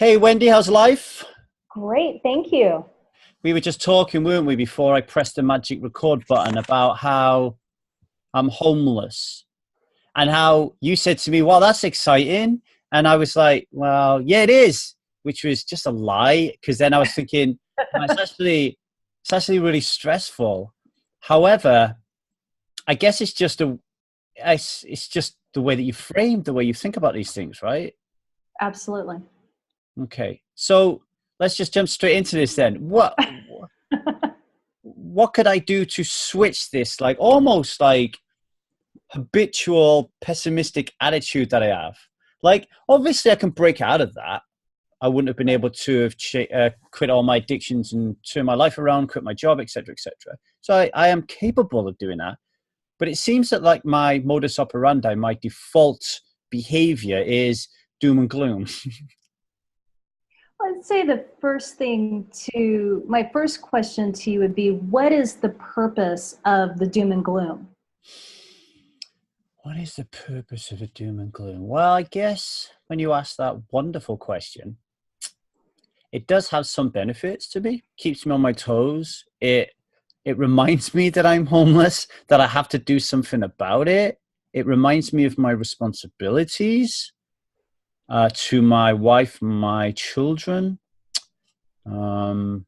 Hey Wendy, how's life? Great, thank you. We were just talking, weren't we, before I pressed the magic record button about how I'm homeless and how you said to me, well, that's exciting. And I was like, well, yeah, it is, which was just a lie. Because then I was thinking, "No, it's actually really stressful. However, I guess it's just the way that you frame, the way you think about these things, right? Absolutely. Okay. So let's just jump straight into this then. What could I do to switch this like almost like habitual pessimistic attitude that I have? Like obviously I can break out of that. I wouldn't have been able to have quit all my addictions and turn my life around, quit my job, etc., etc. So I am capable of doing that. But it seems that like my modus operandi, my default behavior is doom and gloom. I'd say my first question to you would be, what is the purpose of the doom and gloom? What is the purpose of a doom and gloom? Well, I guess when you ask that wonderful question, it does have some benefits to me. Keeps me on my toes. It reminds me that I'm homeless, that I have to do something about it. It reminds me of my responsibilities to my wife, my children, um,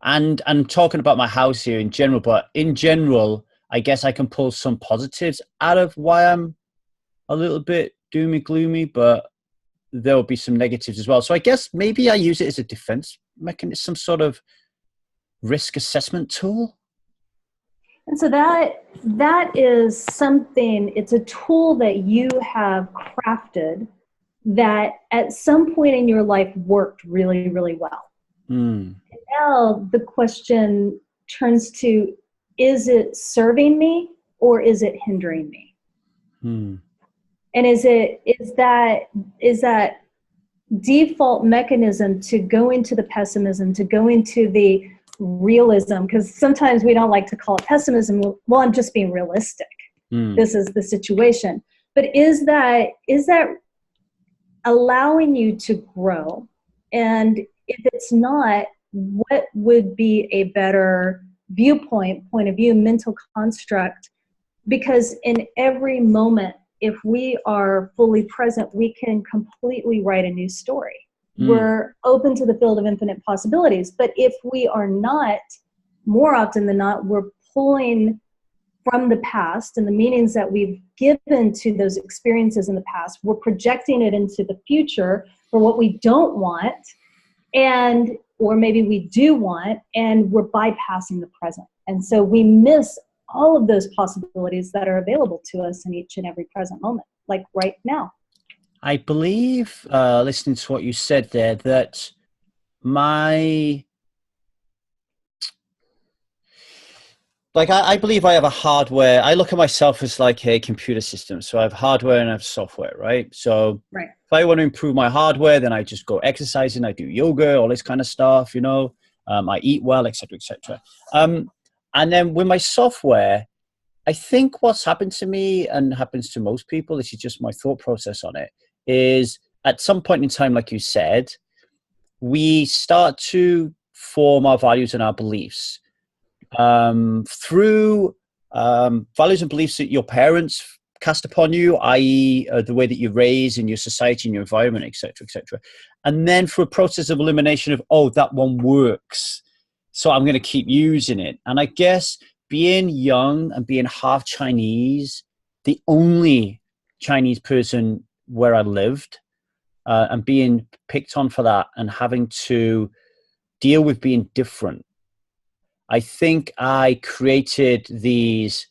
and I'm talking about my house here in general. But in general, I guess I can pull some positives out of why I'm a little bit doomy gloomy, but there'll be some negatives as well. So I guess maybe I use it as a defense mechanism, some sort of risk assessment tool. And so that is something, it's a tool that you have crafted that at some point in your life worked really, really well. Mm, Now the question turns to, is it serving me or is it hindering me? mm, And is that default mechanism to go into the pessimism, to go into the realism, because sometimes we don't like to call it pessimism. Well, I'm just being realistic. mm, This is the situation. But is that allowing you to grow? And if it's not, what would be a better point of view, mental construct? Because in every moment, if we are fully present, we can completely write a new story. mm. We're open to the field of infinite possibilities. But if we are not, more often than not, we're pulling from the past and the meanings that we've given to those experiences in the past. We're projecting it into the future for what we don't want, or maybe we do want, and we're bypassing the present. And so we miss all of those possibilities that are available to us in each and every present moment, like right now. I believe, listening to what you said there, that my I believe I have a hardware. I look at myself as like a computer system. So I have hardware and I have software, right? So Right. if I want to improve my hardware, then I just go exercising. I do yoga, all this kind of stuff, I eat well, etc., etc. And then with my software, I think what's happened to me and happens to most people, this is just my thought process on it, is at some point in time, like you said, we start to form our values and our beliefs through values and beliefs that your parents cast upon you, i.e., the way that you're raised in your society, in your environment, etc., etc. And then through a process of elimination of, oh, that one works, so I'm going to keep using it. And I guess being young and being half Chinese, the only Chinese person where I lived, and being picked on for that and having to deal with being different, I think I created these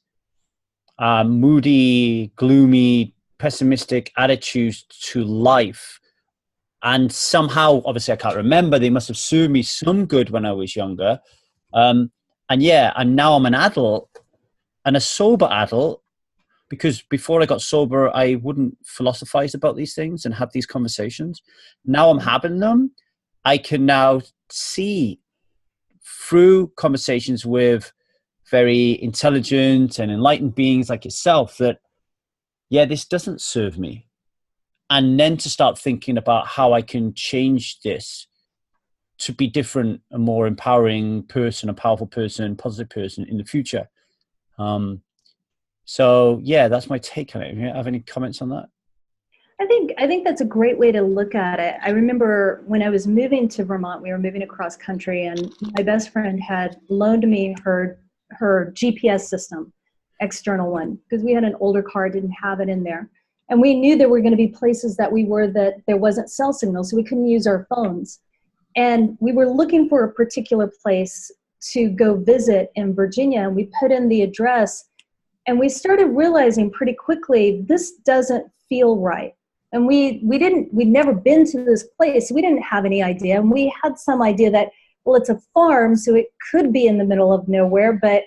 moody, gloomy, pessimistic attitudes to life. And somehow, obviously, I can't remember, they must have served me some good when I was younger. And yeah, and now I'm an adult and a sober adult, because before I got sober, I wouldn't philosophize about these things and have these conversations. Now I'm having them. I can now see through conversations with very intelligent and enlightened beings like yourself that, yeah, this doesn't serve me. and then to start thinking about how I can change this to be different, a more empowering person, a powerful person, positive person in the future. So yeah, that's my take on it. Do you have any comments on that? I think that's a great way to look at it. I remember when I was moving to Vermont, we were moving across country, and my best friend had loaned me her GPS system, external one, because we had an older car, didn't have it in there. And we knew there were going to be places that we were that there wasn't cell signal, so we couldn't use our phones. And we were looking for a particular place to go visit in Virginia, and we put in the address, and we started realizing pretty quickly, this doesn't feel right. And we'd never been to this place. We didn't have any idea. And we had some idea that, well, it's a farm, so it could be in the middle of nowhere, but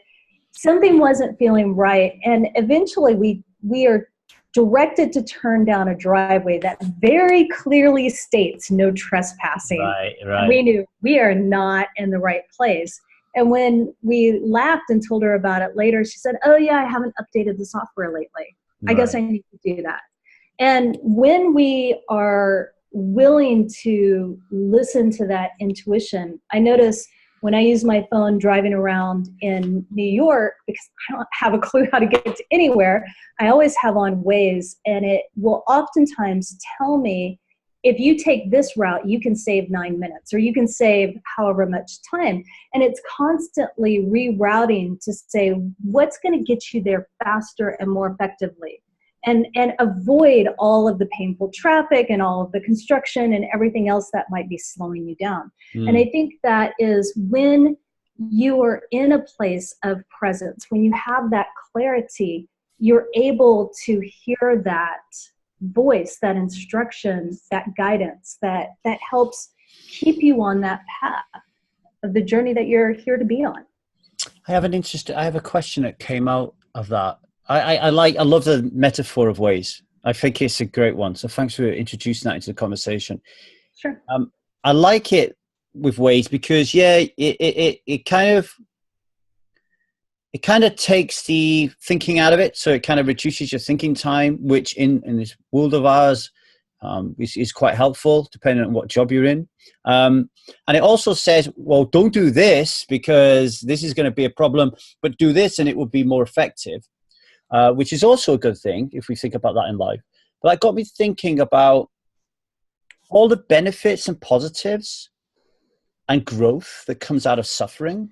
something wasn't feeling right. And eventually we are directed to turn down a driveway that very clearly states no trespassing. Right. And we knew we are not in the right place. And when we laughed and told her about it later, she said, oh yeah, I haven't updated the software lately. I guess I need to do that. And when we are willing to listen to that intuition, I notice when I use my phone driving around in New York, because I don't have a clue how to get to anywhere, I always have on Waze, and it will oftentimes tell me, if you take this route, you can save 9 minutes, or you can save however much time. And it's constantly rerouting to say, what's going to get you there faster and more effectively? And avoid all of the painful traffic and all of the construction and everything else that might be slowing you down. And I think that is when you are in a place of presence, when you have that clarity, you're able to hear that voice, that instruction, that guidance that helps keep you on that path of the journey that you're here to be on. I have a question that came out of that. I love the metaphor of Waze. I think it's a great one. So thanks for introducing that into the conversation. Sure. I like it with Waze because it kind of takes the thinking out of it. So it kind of reduces your thinking time, which in this world of ours is quite helpful depending on what job you're in. And it also says, well, don't do this because this is going to be a problem, but do this and it will be more effective. Which is also a good thing if we think about that in life. But that got me thinking about all the benefits and positives and growth that comes out of suffering.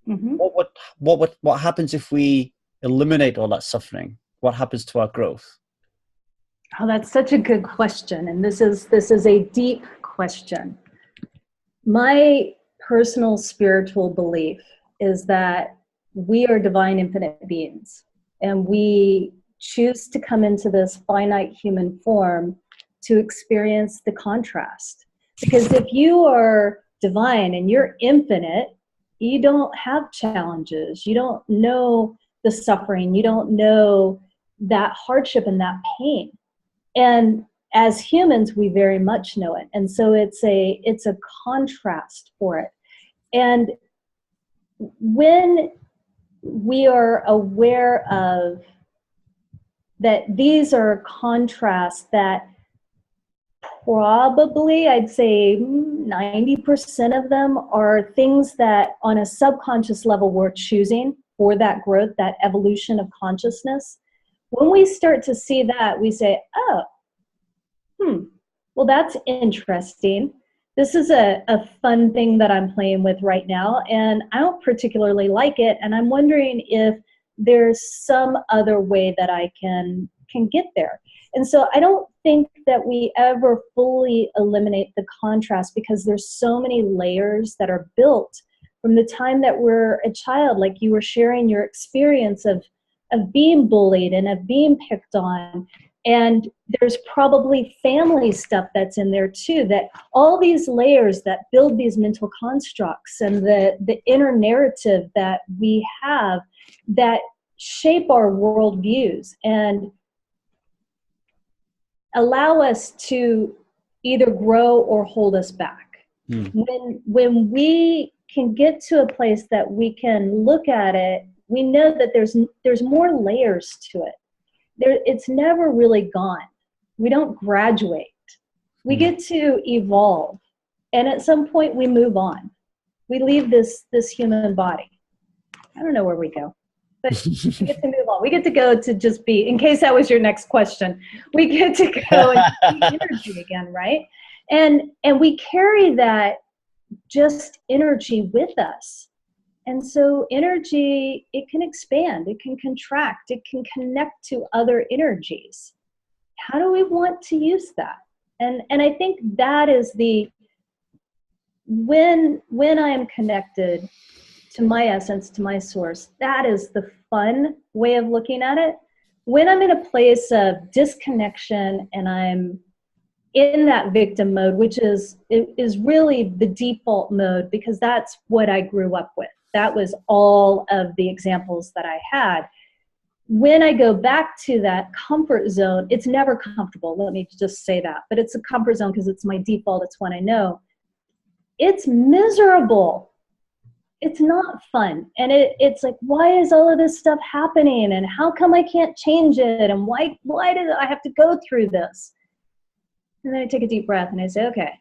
Mm-hmm. What happens if we eliminate all that suffering? What happens to our growth? Oh, that's such a good question. And this is a deep question. My personal spiritual belief is that we are divine infinite beings. And we choose to come into this finite human form to experience the contrast. Because if you are divine and you're infinite, you don't have challenges. You don't know the suffering. You don't know that hardship and that pain. And as humans, we very much know it. And so it's a contrast for it. And when we are aware of that these are contrasts that probably, I'd say 90% of them are things that on a subconscious level we're choosing for that growth, that evolution of consciousness. When we start to see that, we say, oh, well, that's interesting. This is a fun thing that I'm playing with right now, and I don't particularly like it, and I'm wondering if there's some other way that I can get there. And so I don't think that we ever fully eliminate the contrast because there's so many layers that are built from the time that we're a child, like you were sharing your experience of being bullied and of being picked on. And there's probably family stuff that's in there too, that all these layers that build these mental constructs and the inner narrative that we have that shape our worldviews and allow us to either grow or hold us back. When we can get to a place that we can look at it, we know that there's more layers to it. It's never really gone. We don't graduate. We get to evolve. And at some point we move on. We leave this human body. I don't know where we go, but we get to move on. We get to go to just be, in case that was your next question, we get to go and be energy again, right? And we carry that just energy with us. And so energy, it can expand, it can contract, it can connect to other energies. How do we want to use that? And I think that is when I am connected to my essence, to my source, that is the fun way of looking at it. When I'm in a place of disconnection and I'm in that victim mode, which is really the default mode, because that's what I grew up with. That was all of the examples that I had. When I go back to that comfort zone, it's never comfortable. Let me just say that. But it's a comfort zone because it's my default. It's what I know. It's miserable. It's not fun. And it's like, why is all of this stuff happening? And how come I can't change it? And why did I have to go through this? And then I take a deep breath and I say, okay,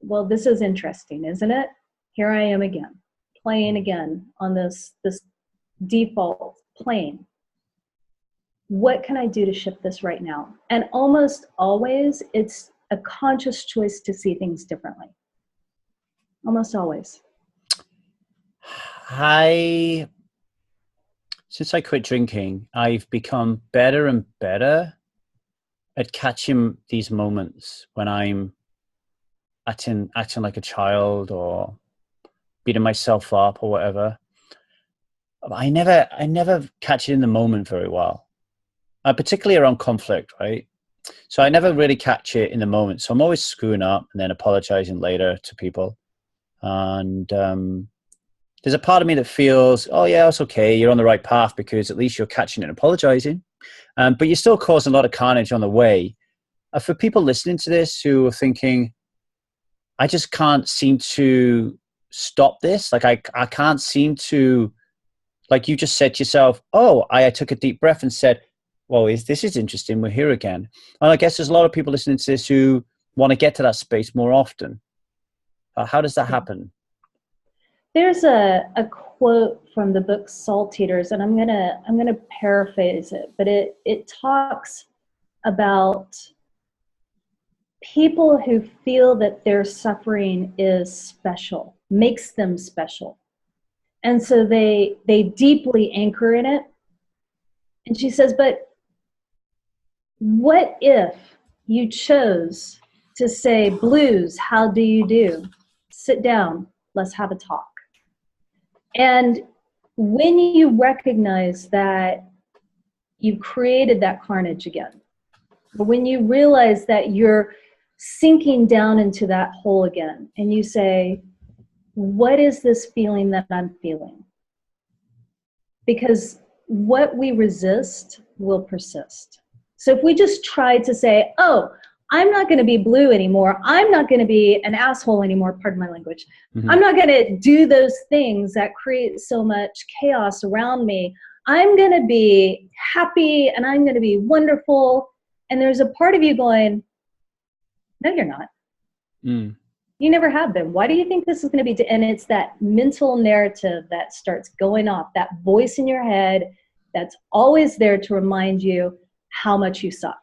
well, this is interesting, isn't it? Here I am again, playing again on this default plane. What can I do to shift this right now? And almost always it's a conscious choice to see things differently. Almost always. Since I quit drinking, I've become better and better at catching these moments when I'm acting like a child or beating myself up or whatever. I never catch it in the moment very well, particularly around conflict, right? So I never really catch it in the moment. So I'm always screwing up and then apologizing later to people. And there's a part of me that feels, oh yeah, it's okay, you're on the right path because at least you're catching it and apologizing. But you're still causing a lot of carnage on the way. For people listening to this who are thinking, I just can't seem to stop this. Like I can't seem to, like you just said to yourself, oh, I took a deep breath and said, well, this is interesting. We're here again. And I guess there's a lot of people listening to this who want to get to that space more often. How does that happen? There's a quote from the book Salt Eaters, and I'm gonna paraphrase it, but it talks about people who feel that their suffering is special, makes them special. And so they deeply anchor in it. And she says, but what if you chose to say, Blues, how do you do? Sit down, let's have a talk. And when you recognize that you've created that carnage again, or when you realize that you're sinking down into that hole again, and you say, what is this feeling that I'm feeling? Because what we resist will persist. So if we just try to say, oh, I'm not going to be blue anymore. I'm not going to be an asshole anymore. Pardon my language. Mm-hmm. I'm not going to do those things that create so much chaos around me. I'm going to be happy and I'm going to be wonderful. And there's a part of you going, no, you're not. Mm. You never have been. Why do you think this is going to be? And it's that mental narrative that starts going off, that voice in your head that's always there to remind you how much you suck.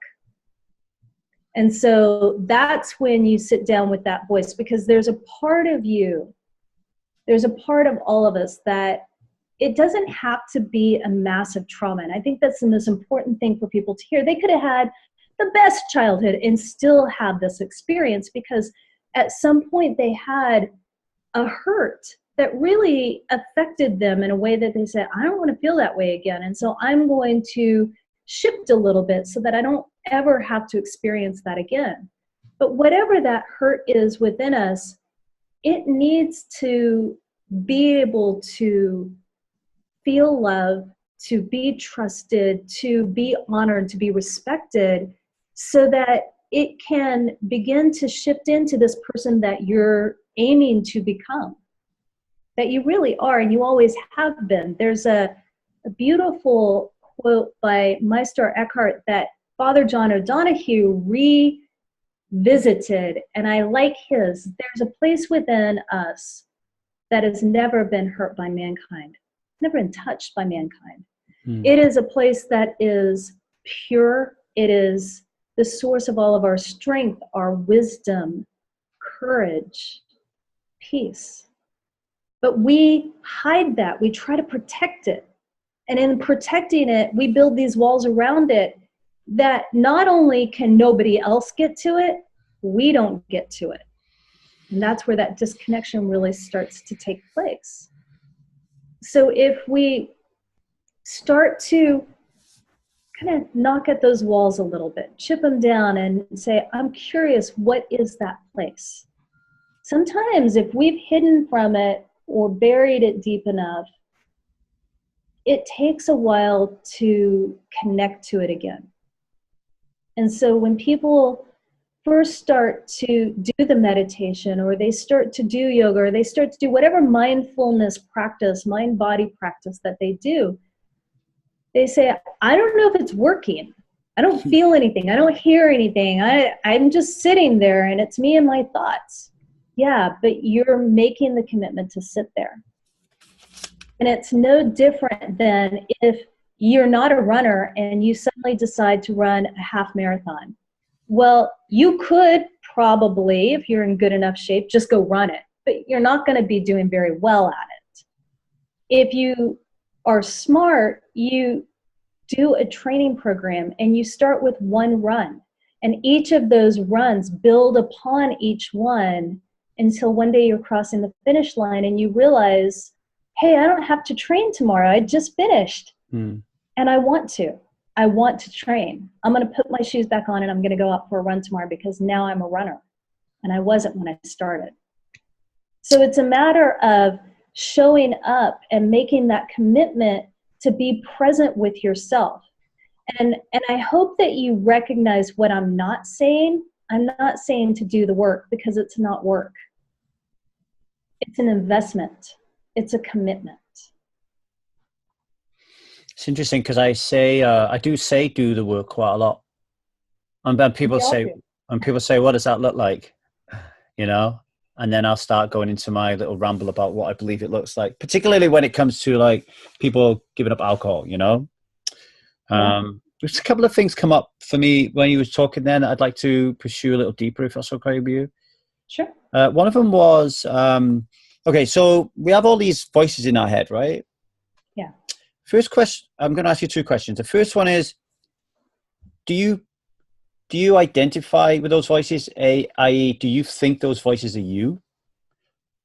And so that's when you sit down with that voice, because there's a part of you, there's a part of all of us that it doesn't have to be a massive trauma. And I think that's the most important thing for people to hear. They could have had the best childhood and still have this experience because at some point they had a hurt that really affected them in a way that they said, I don't want to feel that way again. And so I'm going to shift a little bit so that I don't ever have to experience that again. But whatever that hurt is within us, it needs to be able to feel love, to be trusted, to be honored, to be respected, so that it can begin to shift into this person that you're aiming to become, that you really are and you always have been. There's a beautiful quote by Meister Eckhart that Father John O'Donohue revisited, and I like his, there's a place within us that has never been hurt by mankind, never been touched by mankind. It is a place that is pure. It is the source of all of our strength, our wisdom, courage, peace. But we hide that. We try to protect it. And in protecting it, we build these walls around it that not only can nobody else get to it, we don't get to it. And that's where that disconnection really starts to take place. So if we start to kind of knock at those walls a little bit, chip them down and say, I'm curious, what is that place? Sometimes if we've hidden from it or buried it deep enough, it takes a while to connect to it again. And so when people first start to do the meditation, or they start to do yoga, or they start to do whatever mindfulness practice, mind-body practice that they do, they say, I don't know if it's working. I don't feel anything. I don't hear anything. I'm just sitting there and it's me and my thoughts. Yeah, but you're making the commitment to sit there. And it's no different than if you're not a runner and you suddenly decide to run a half marathon. Well, you could probably, if you're in good enough shape, just go run it, but you're not going to be doing very well at it. If you are smart, you do a training program and you start with one run, and each of those runs build upon each one until one day you're crossing the finish line and you realize, hey, I don't have to train tomorrow. I just finished. And I want to train. I'm going to put my shoes back on and I'm going to go out for a run tomorrow because now I'm a runner. And I wasn't when I started. So it's a matter of showing up and making that commitment to be present with yourself. And I hope that you recognize what I'm not saying. I'm not saying to do the work, because it's not work. It's an investment. It's a commitment. It's interesting because I do say do the work quite a lot. And then people say, what does that look like? You know? And then I'll start going into my little ramble about what I believe it looks like, particularly when it comes to like people giving up alcohol, you know? There's a couple of things come up for me when you was talking then that I'd like to pursue a little deeper, if that's okay with you. Sure. One of them was, okay, so we have all these voices in our head, right? Yeah. First question, I'm going to ask you two questions. The first one is, do you identify with those voices, i.e., do you think those voices are you,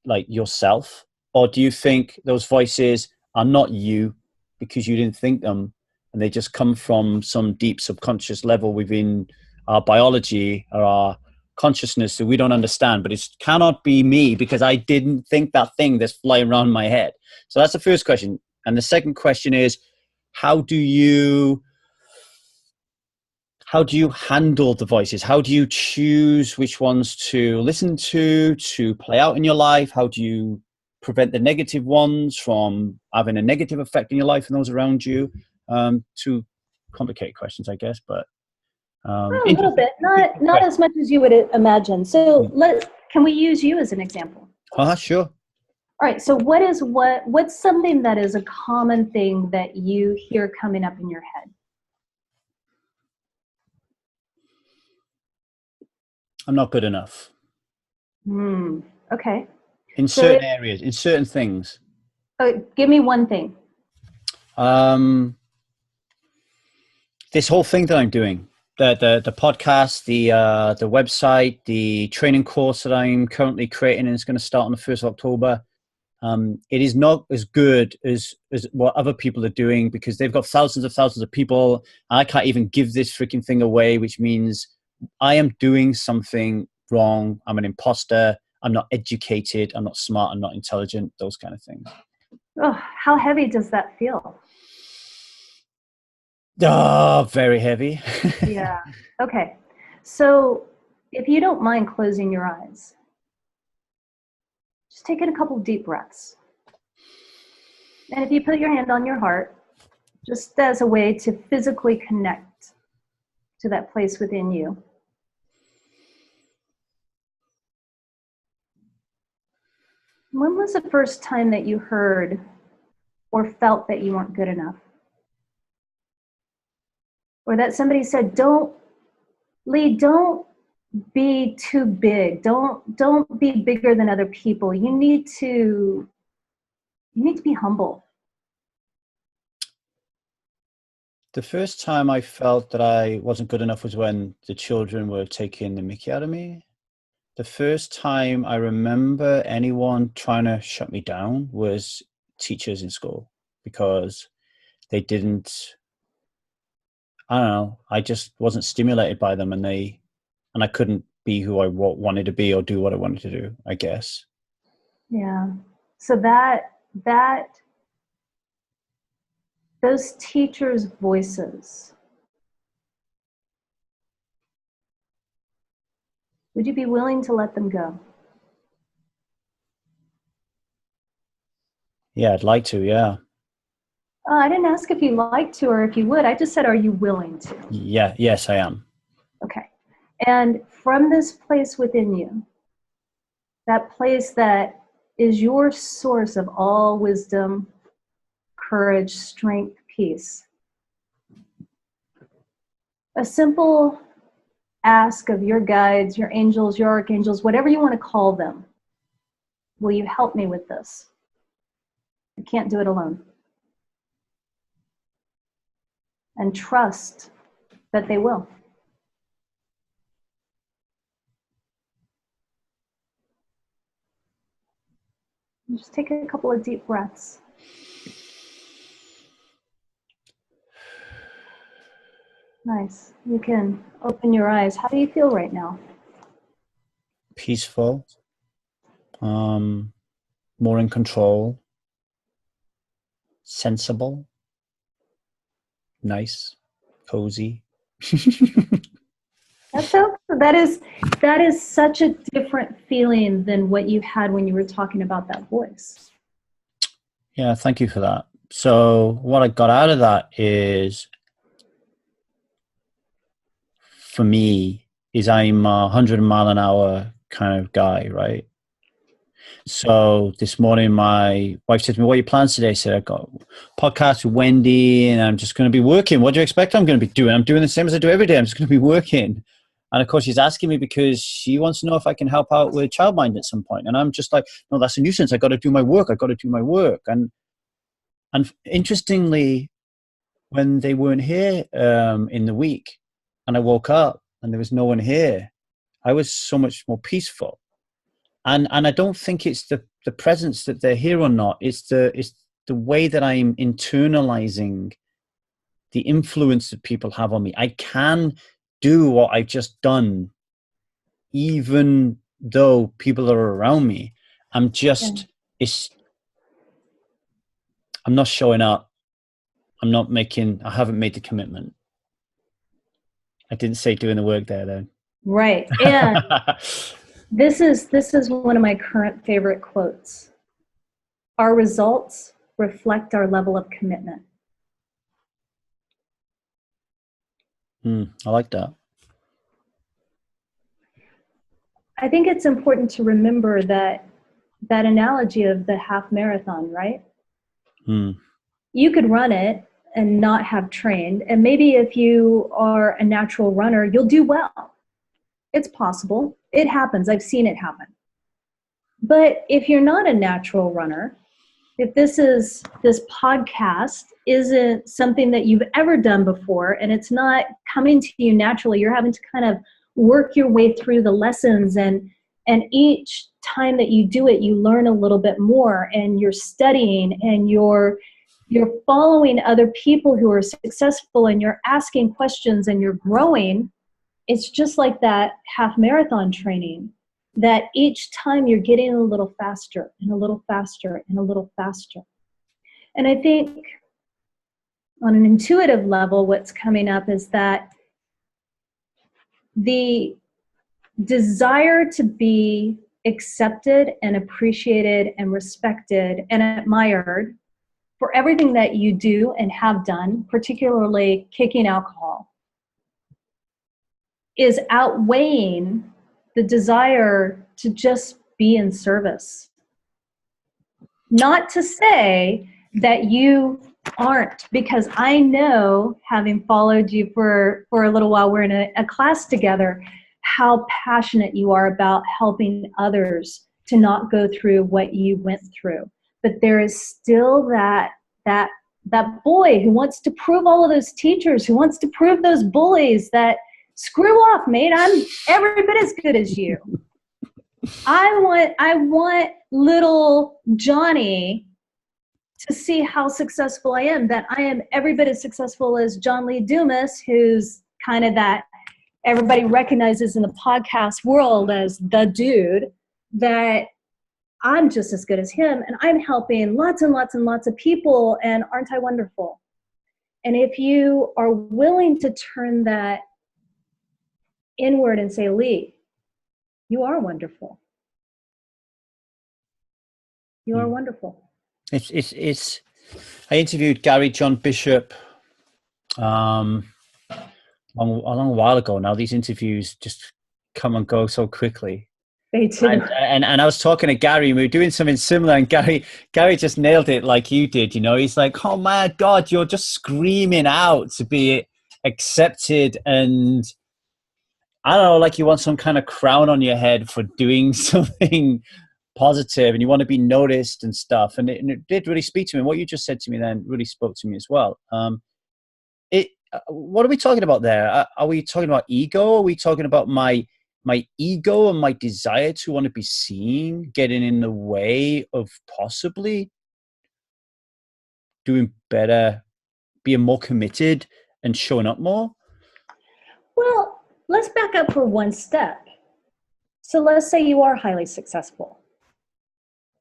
like yourself? Or do you think those voices are not you because you didn't think them and they just come from some deep subconscious level within our biology or our consciousness that we don't understand, but it cannot be me because I didn't think that thing that's flying around my head? So that's the first question. And the second question is, how do you handle the voices? How do you choose which ones to listen to play out in your life? How do you prevent the negative ones from having a negative effect in your life and those around you? Two complicated questions, I guess, but a little bit, not as much as you would imagine. So can we use you as an example? Sure. All right. So what's something that is a common thing that you hear coming up in your head? I'm not good enough. Okay. In certain areas, in certain things. Give me one thing. This whole thing that I'm doing, the podcast, the website, the training course that I'm currently creating, and it's going to start on the 1st of October. It is not as good as what other people are doing because they've got thousands of people. I can't even give this freaking thing away, which means I am doing something wrong. I'm an imposter. I'm not educated. I'm not smart. I'm not intelligent. Those kind of things. Oh, how heavy does that feel? Oh, very heavy. Yeah. Okay. So if you don't mind closing your eyes, just take in a couple of deep breaths. And if you put your hand on your heart, just as a way to physically connect to that place within you. When was the first time that you heard or felt that you weren't good enough? Or that somebody said, Lee, don't be too big. Don't be bigger than other people. You need to be humble. The first time I felt that I wasn't good enough was when the children were taking the mickey out of me. The first time I remember anyone trying to shut me down was teachers in school, because they didn't, I don't know, I just wasn't stimulated by them, and I couldn't be who I wanted to be or do what I wanted to do, I guess. Yeah. So those teachers' voices, would you be willing to let them go? Yeah, I'd like to, yeah. I didn't ask if you like to or if you would. I just said, are you willing to? Yeah, yes, I am. Okay. And from this place within you, that place that is your source of all wisdom, courage, strength, peace, a simple ask of your guides, your angels, your archangels, whatever you want to call them, will you help me with this? I can't do it alone. And trust that they will. Just take a couple of deep breaths. Nice. You can open your eyes. How do you feel right now? Peaceful, more in control, sensible, nice, cozy. That is such a different feeling than what you had when you were talking about that voice. Yeah, thank you for that. So what I got out of that is, for me, is I'm a 100-mile-an-hour kind of guy, right? So this morning, my wife said to me, "What are your plans today?" I said, "I've got a podcast with Wendy, and I'm just going to be working." "What do you expect I'm going to be doing?" "I'm doing the same as I do every day. I'm just going to be working." And of course, she's asking me because she wants to know if I can help out with childmind at some point. And I'm just like, "No, that's a nuisance. I got to do my work. I got to do my work." And interestingly, when they weren't here in the week, and I woke up and there was no one here, I was so much more peaceful. And I don't think it's the presence that they're here or not. It's the way that I'm internalizing the influence that people have on me. I can do what I've just done, even though people are around me. I'm just, I'm not showing up. I haven't made the commitment. I didn't say doing the work there though. Right. And this is one of my current favorite quotes. Our results reflect our level of commitment. I like that. I think it's important to remember that analogy of the half marathon, right? You could run it and not have trained. And maybe if you are a natural runner, you'll do well. It's possible. It happens. I've seen it happen. But if you're not a natural runner, if this podcast isn't something that you've ever done before, and it's not coming to you naturally, you're having to kind of work your way through the lessons, and each time that you do it, you learn a little bit more, and you're studying, and you're following other people who are successful, and you're asking questions, and you're growing. It's just like that half marathon training, that each time you're getting a little faster and a little faster and a little faster. And I think on an intuitive level, what's coming up is that the desire to be accepted and appreciated and respected and admired for everything that you do and have done, particularly kicking alcohol, is outweighing the desire to just be in service. Not to say that you aren't, because I know, having followed you for a little while, we're in a class together, how passionate you are about helping others to not go through what you went through. But there is still that boy who wants to prove all of those teachers, who wants to prove those bullies that screw off, mate, I'm every bit as good as you. I want little Johnny to see how successful I am, that I am every bit as successful as John Lee Dumas, who's kind of that everybody recognizes in the podcast world as the dude, that I'm just as good as him, and I'm helping lots and lots and lots of people, and aren't I wonderful? And if you are willing to turn that inward and say, Lee, you are wonderful. You are wonderful. It's I interviewed Gary John Bishop a long while ago now. These interviews just come and go so quickly. They do. And I was talking to Gary, and we were doing something similar, and Gary just nailed it like you did. You know, he's like, oh my God, you're just screaming out to be accepted, and I don't know, like you want some kind of crown on your head for doing something positive, and you want to be noticed and stuff. And it did really speak to me. What you just said to me then really spoke to me as well. What are we talking about there? Are we talking about ego? Are we talking about my ego and my desire to want to be seen getting in the way of possibly doing better, being more committed and showing up more? Well, let's back up for one step. So let's say you are highly successful.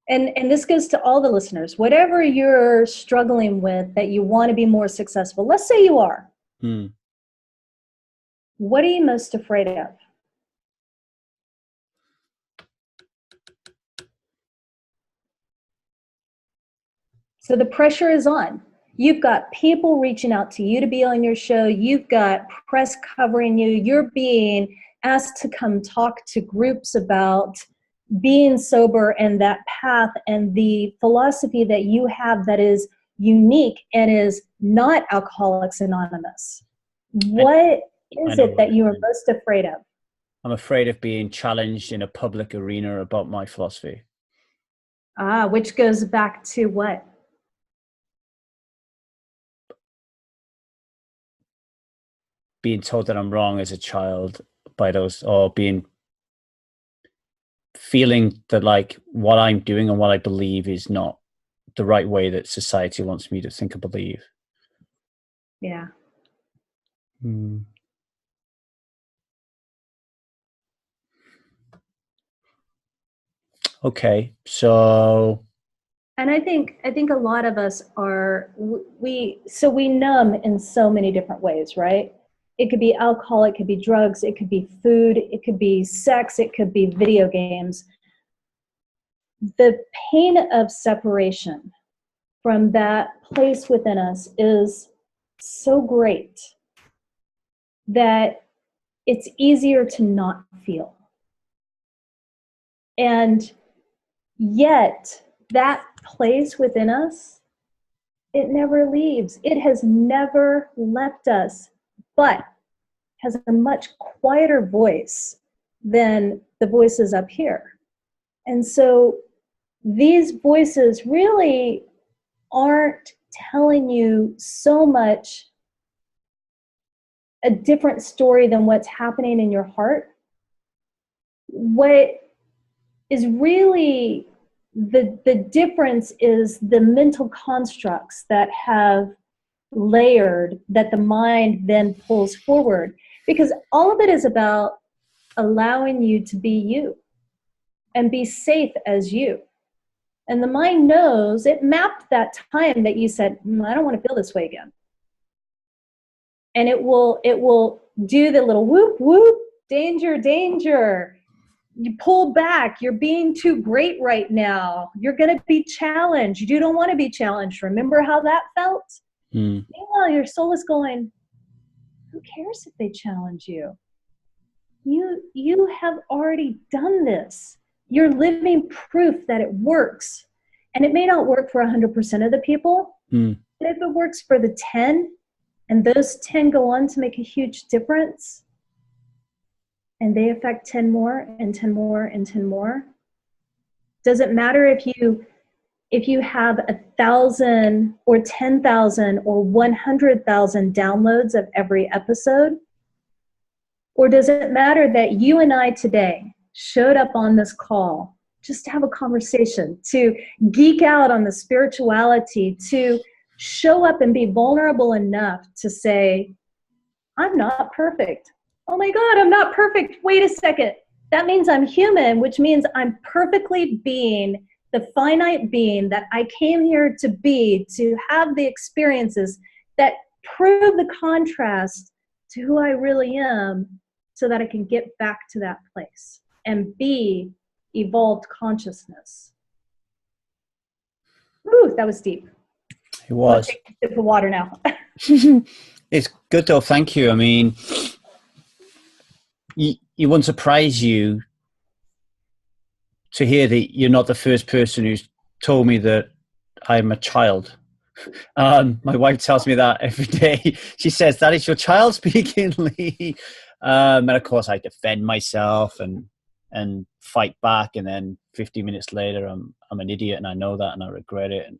And this goes to all the listeners. Whatever you're struggling with that you want to be more successful, let's say you are. What are you most afraid of? So the pressure is on. You've got people reaching out to you to be on your show. You've got press covering you. You're being asked to come talk to groups about being sober and that path and the philosophy that you have that is unique and is not Alcoholics Anonymous. What is it that you are most afraid of? I'm afraid of being challenged in a public arena about my philosophy. Which goes back to what? Being told that I'm wrong as a child by those, or feeling that like what I'm doing and what I believe is not the right way that society wants me to think or believe. Yeah. Okay, so. And I think a lot of us are, we numb in so many different ways, right? It could be alcohol, it could be drugs, it could be food, it could be sex, it could be video games. The pain of separation from that place within us is so great that it's easier to not feel. And yet, that place within us, it never leaves. It has never left us, but has a much quieter voice than the voices up here. And so these voices really aren't telling you so much a different story than what's happening in your heart. What is really the difference is the mental constructs that have layered that the mind then pulls forward, because all of it is about allowing you to be you and be safe as you. And the mind knows, it mapped that time that you said, I don't want to feel this way again. And it will do the little whoop, whoop, danger, danger. You pull back. You're being too great right now. You're going to be challenged. You don't want to be challenged. Remember how that felt? Meanwhile, your soul is going, who cares if they challenge you? you have already done this. You're living proof that it works. And it may not work for 100% of the people, but if it works for the 10, and those 10 go on to make a huge difference, and they affect 10 more and 10 more and 10 more, does it matter if you have 1,000 or 10,000 or 100,000 downloads of every episode? Or does it matter that you and I today showed up on this call just to have a conversation, to geek out on the spirituality, to show up and be vulnerable enough to say, I'm not perfect. Oh my God, I'm not perfect. Wait a second. That means I'm human, which means I'm perfectly being the finite being that I came here to be, to have the experiences that prove the contrast to who I really am, so that I can get back to that place and be evolved consciousness. Ooh, that was deep. It was. Take a sip of water now. It's good though. Thank you. I mean, it won't surprise you to hear that you're not the first person who's told me that I'm a child. My wife tells me that every day. She says, that is your child speaking, Lee. And of course I defend myself and fight back. And then 50 minutes later, I'm an idiot, and I know that, and I regret it.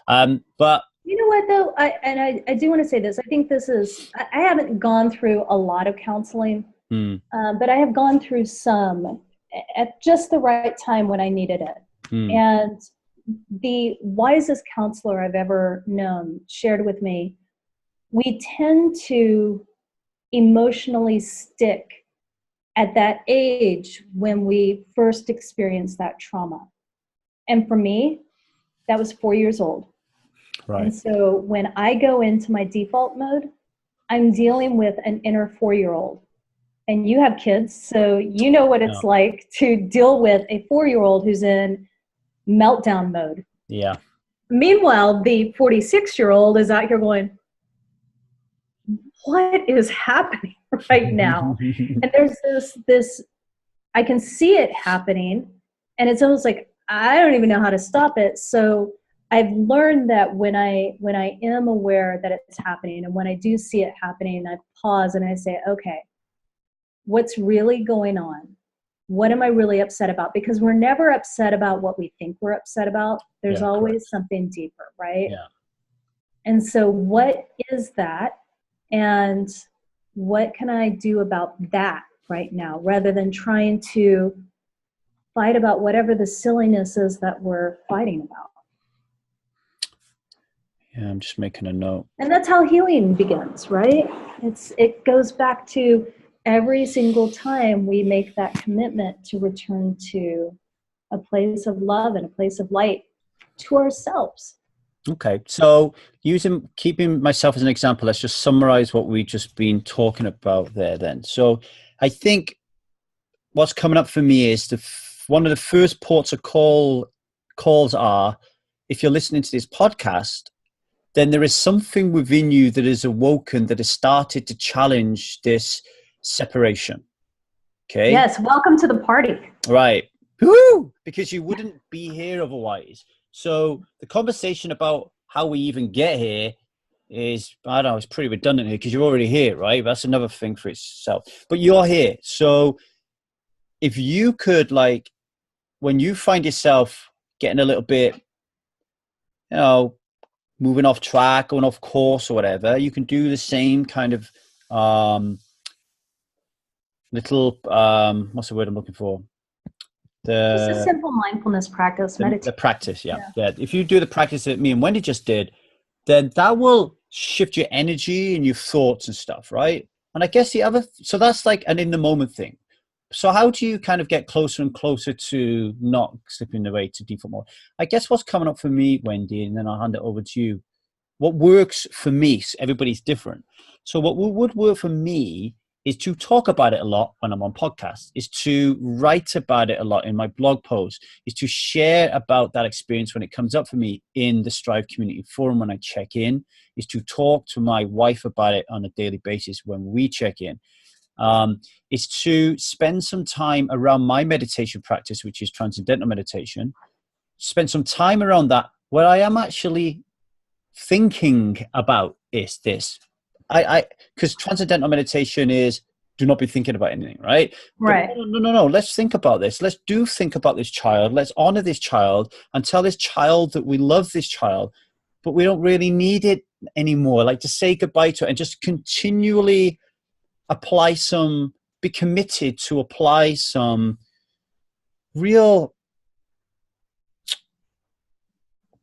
But you know what though? I do want to say this. I think this is, I haven't gone through a lot of counseling, but I have gone through some at just the right time when I needed it. And the wisest counselor I've ever known shared with me, we tend to emotionally stick at that age when we first experience that trauma. And for me, that was 4 years old. Right. And so when I go into my default mode, I'm dealing with an inner 4-year-old. And you have kids, so you know what it's like to deal with a 4-year-old who's in meltdown mode. Yeah. Meanwhile, the 46-year-old is out here going, what is happening right now? And there's this, I can see it happening, and it's almost like, I don't even know how to stop it. So I've learned that when I am aware that it's happening, and when I do see it happening, I pause and I say, okay, what's really going on? What am I really upset about? Because we're never upset about what we think we're upset about. There's always something deeper, right? Yeah. And so what is that? And what can I do about that right now, rather than trying to fight about whatever the silliness is that we're fighting about? Yeah, I'm just making a note. And that's how healing begins, right? It goes back to every single time we make that commitment to return to a place of love and a place of light to ourselves. Okay, so keeping myself as an example, let's just summarize what we've just been talking about there then. So I think what's coming up for me is one of the first ports of calls are, if you're listening to this podcast, then there is something within you that is awoken, that has started to challenge this separation. Okay. Yes. Welcome to the party. Right. Woo! Because you wouldn't be here otherwise. So the conversation about how we even get here is, I don't know, it's pretty redundant here because you're already here, right? That's another thing for itself. But you're here. So if you could, like, when you find yourself getting a little bit, moving off track, going off course or whatever, you can do the same kind of little, what's the word I'm looking for? Just a simple mindfulness practice, meditation. The practice, yeah. If you do the practice that me and Wendy just did, then that will shift your energy and your thoughts and stuff, right? And I guess so that's like an in the moment thing. So how do you kind of get closer and closer to not slipping away to default mode? I guess what's coming up for me, Wendy, and then I'll hand it over to you. What works for me, everybody's different. So what would work for me is to talk about it a lot when I'm on podcasts, is to write about it a lot in my blog posts, is to share about that experience when it comes up for me in the Strive Community Forum when I check in, is to talk to my wife about it on a daily basis when we check in. is to spend some time around my meditation practice, which is transcendental meditation. Spend some time around that where I am actually thinking about this. Because transcendental meditation is do not be thinking about anything, right? Right. But no. Let's think about this. Let's think about this child. Let's honor this child and tell this child that we love this child, but we don't really need it anymore. Like to say goodbye to it and just continually be committed to apply some real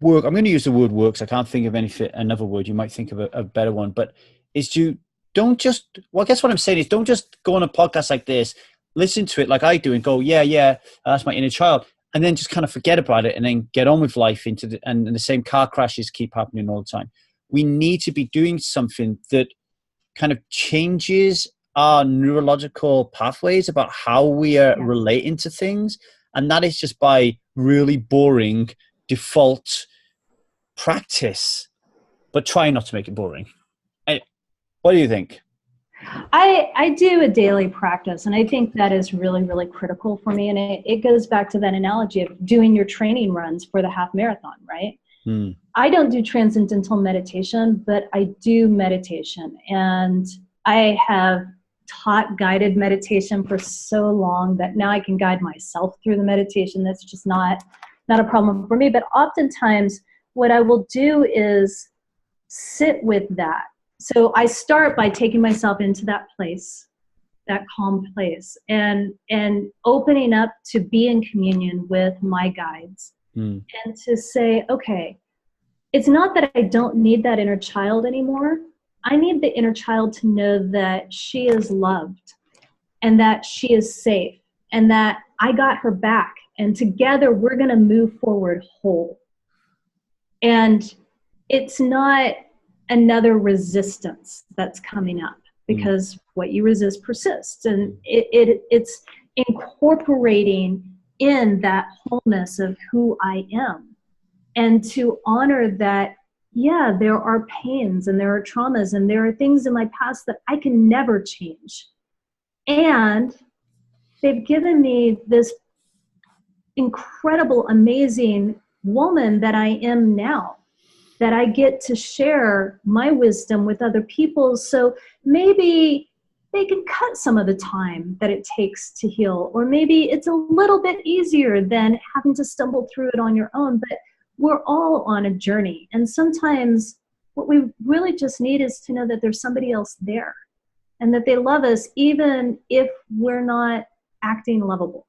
work. I'm going to use the word work because I can't think of another word. You might think of a better one, but is to don't just, well, I guess what I'm saying is don't just go on a podcast like this, listen to it like I do and go, yeah, that's my inner child. And then just kind of forget about it and then get on with life and the same car crashes keep happening all the time. We need to be doing something that kind of changes our neurological pathways about how we are relating to things. And that is just by really boring default practice, but try not to make it boring. What do you think? I do a daily practice, and I think that is really, really critical for me. And it goes back to that analogy of doing your training runs for the half marathon, right? I don't do transcendental meditation, but I do meditation. And I have taught guided meditation for so long that now I can guide myself through the meditation. That's just not a problem for me. But oftentimes what I will do is sit with that. So I start by taking myself into that place, that calm place, and opening up to be in communion with my guides and to say, okay, it's not that I don't need that inner child anymore. I need the inner child to know that she is loved and that she is safe and that I got her back. And together we're going to move forward whole. And it's not another resistance that's coming up because what you resist persists. And it's incorporating in that wholeness of who I am. And to honor that, yeah, there are pains and there are traumas and there are things in my past that I can never change. And they've given me this incredible, amazing woman that I am now, that I get to share my wisdom with other people. So maybe they can cut some of the time that it takes to heal, or maybe it's a little bit easier than having to stumble through it on your own, but we're all on a journey. And sometimes what we really just need is to know that there's somebody else there and that they love us, even if we're not acting lovable.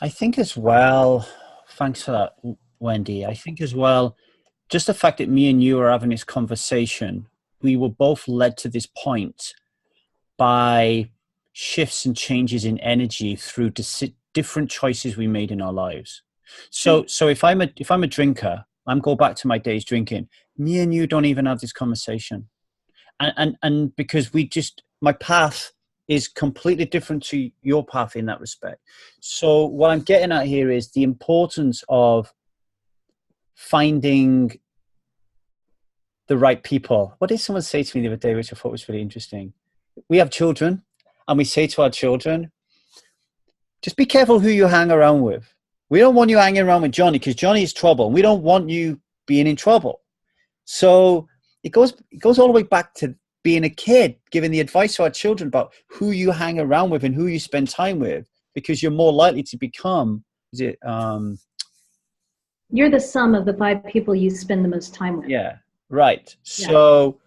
I think as well, thanks for that, Wendy. I think as well, just the fact that me and you are having this conversation, we were both led to this point by shifts and changes in energy through different choices we made in our lives. So if I'm a drinker, I'm go back to my days drinking. Me and you don't even have this conversation, and because my path is completely different to your path in that respect. So what I'm getting at here is the importance of finding the right people. What did someone say to me the other day, which I thought was really interesting? We have children, and we say to our children, just be careful who you hang around with. We don't want you hanging around with Johnny because Johnny is trouble. And we don't want you being in trouble. So it goes all the way back to being a kid, giving the advice to our children about who you hang around with and who you spend time with, because you're more likely to become, you're the sum of the 5 people you spend the most time with. Yeah, right. Yeah. So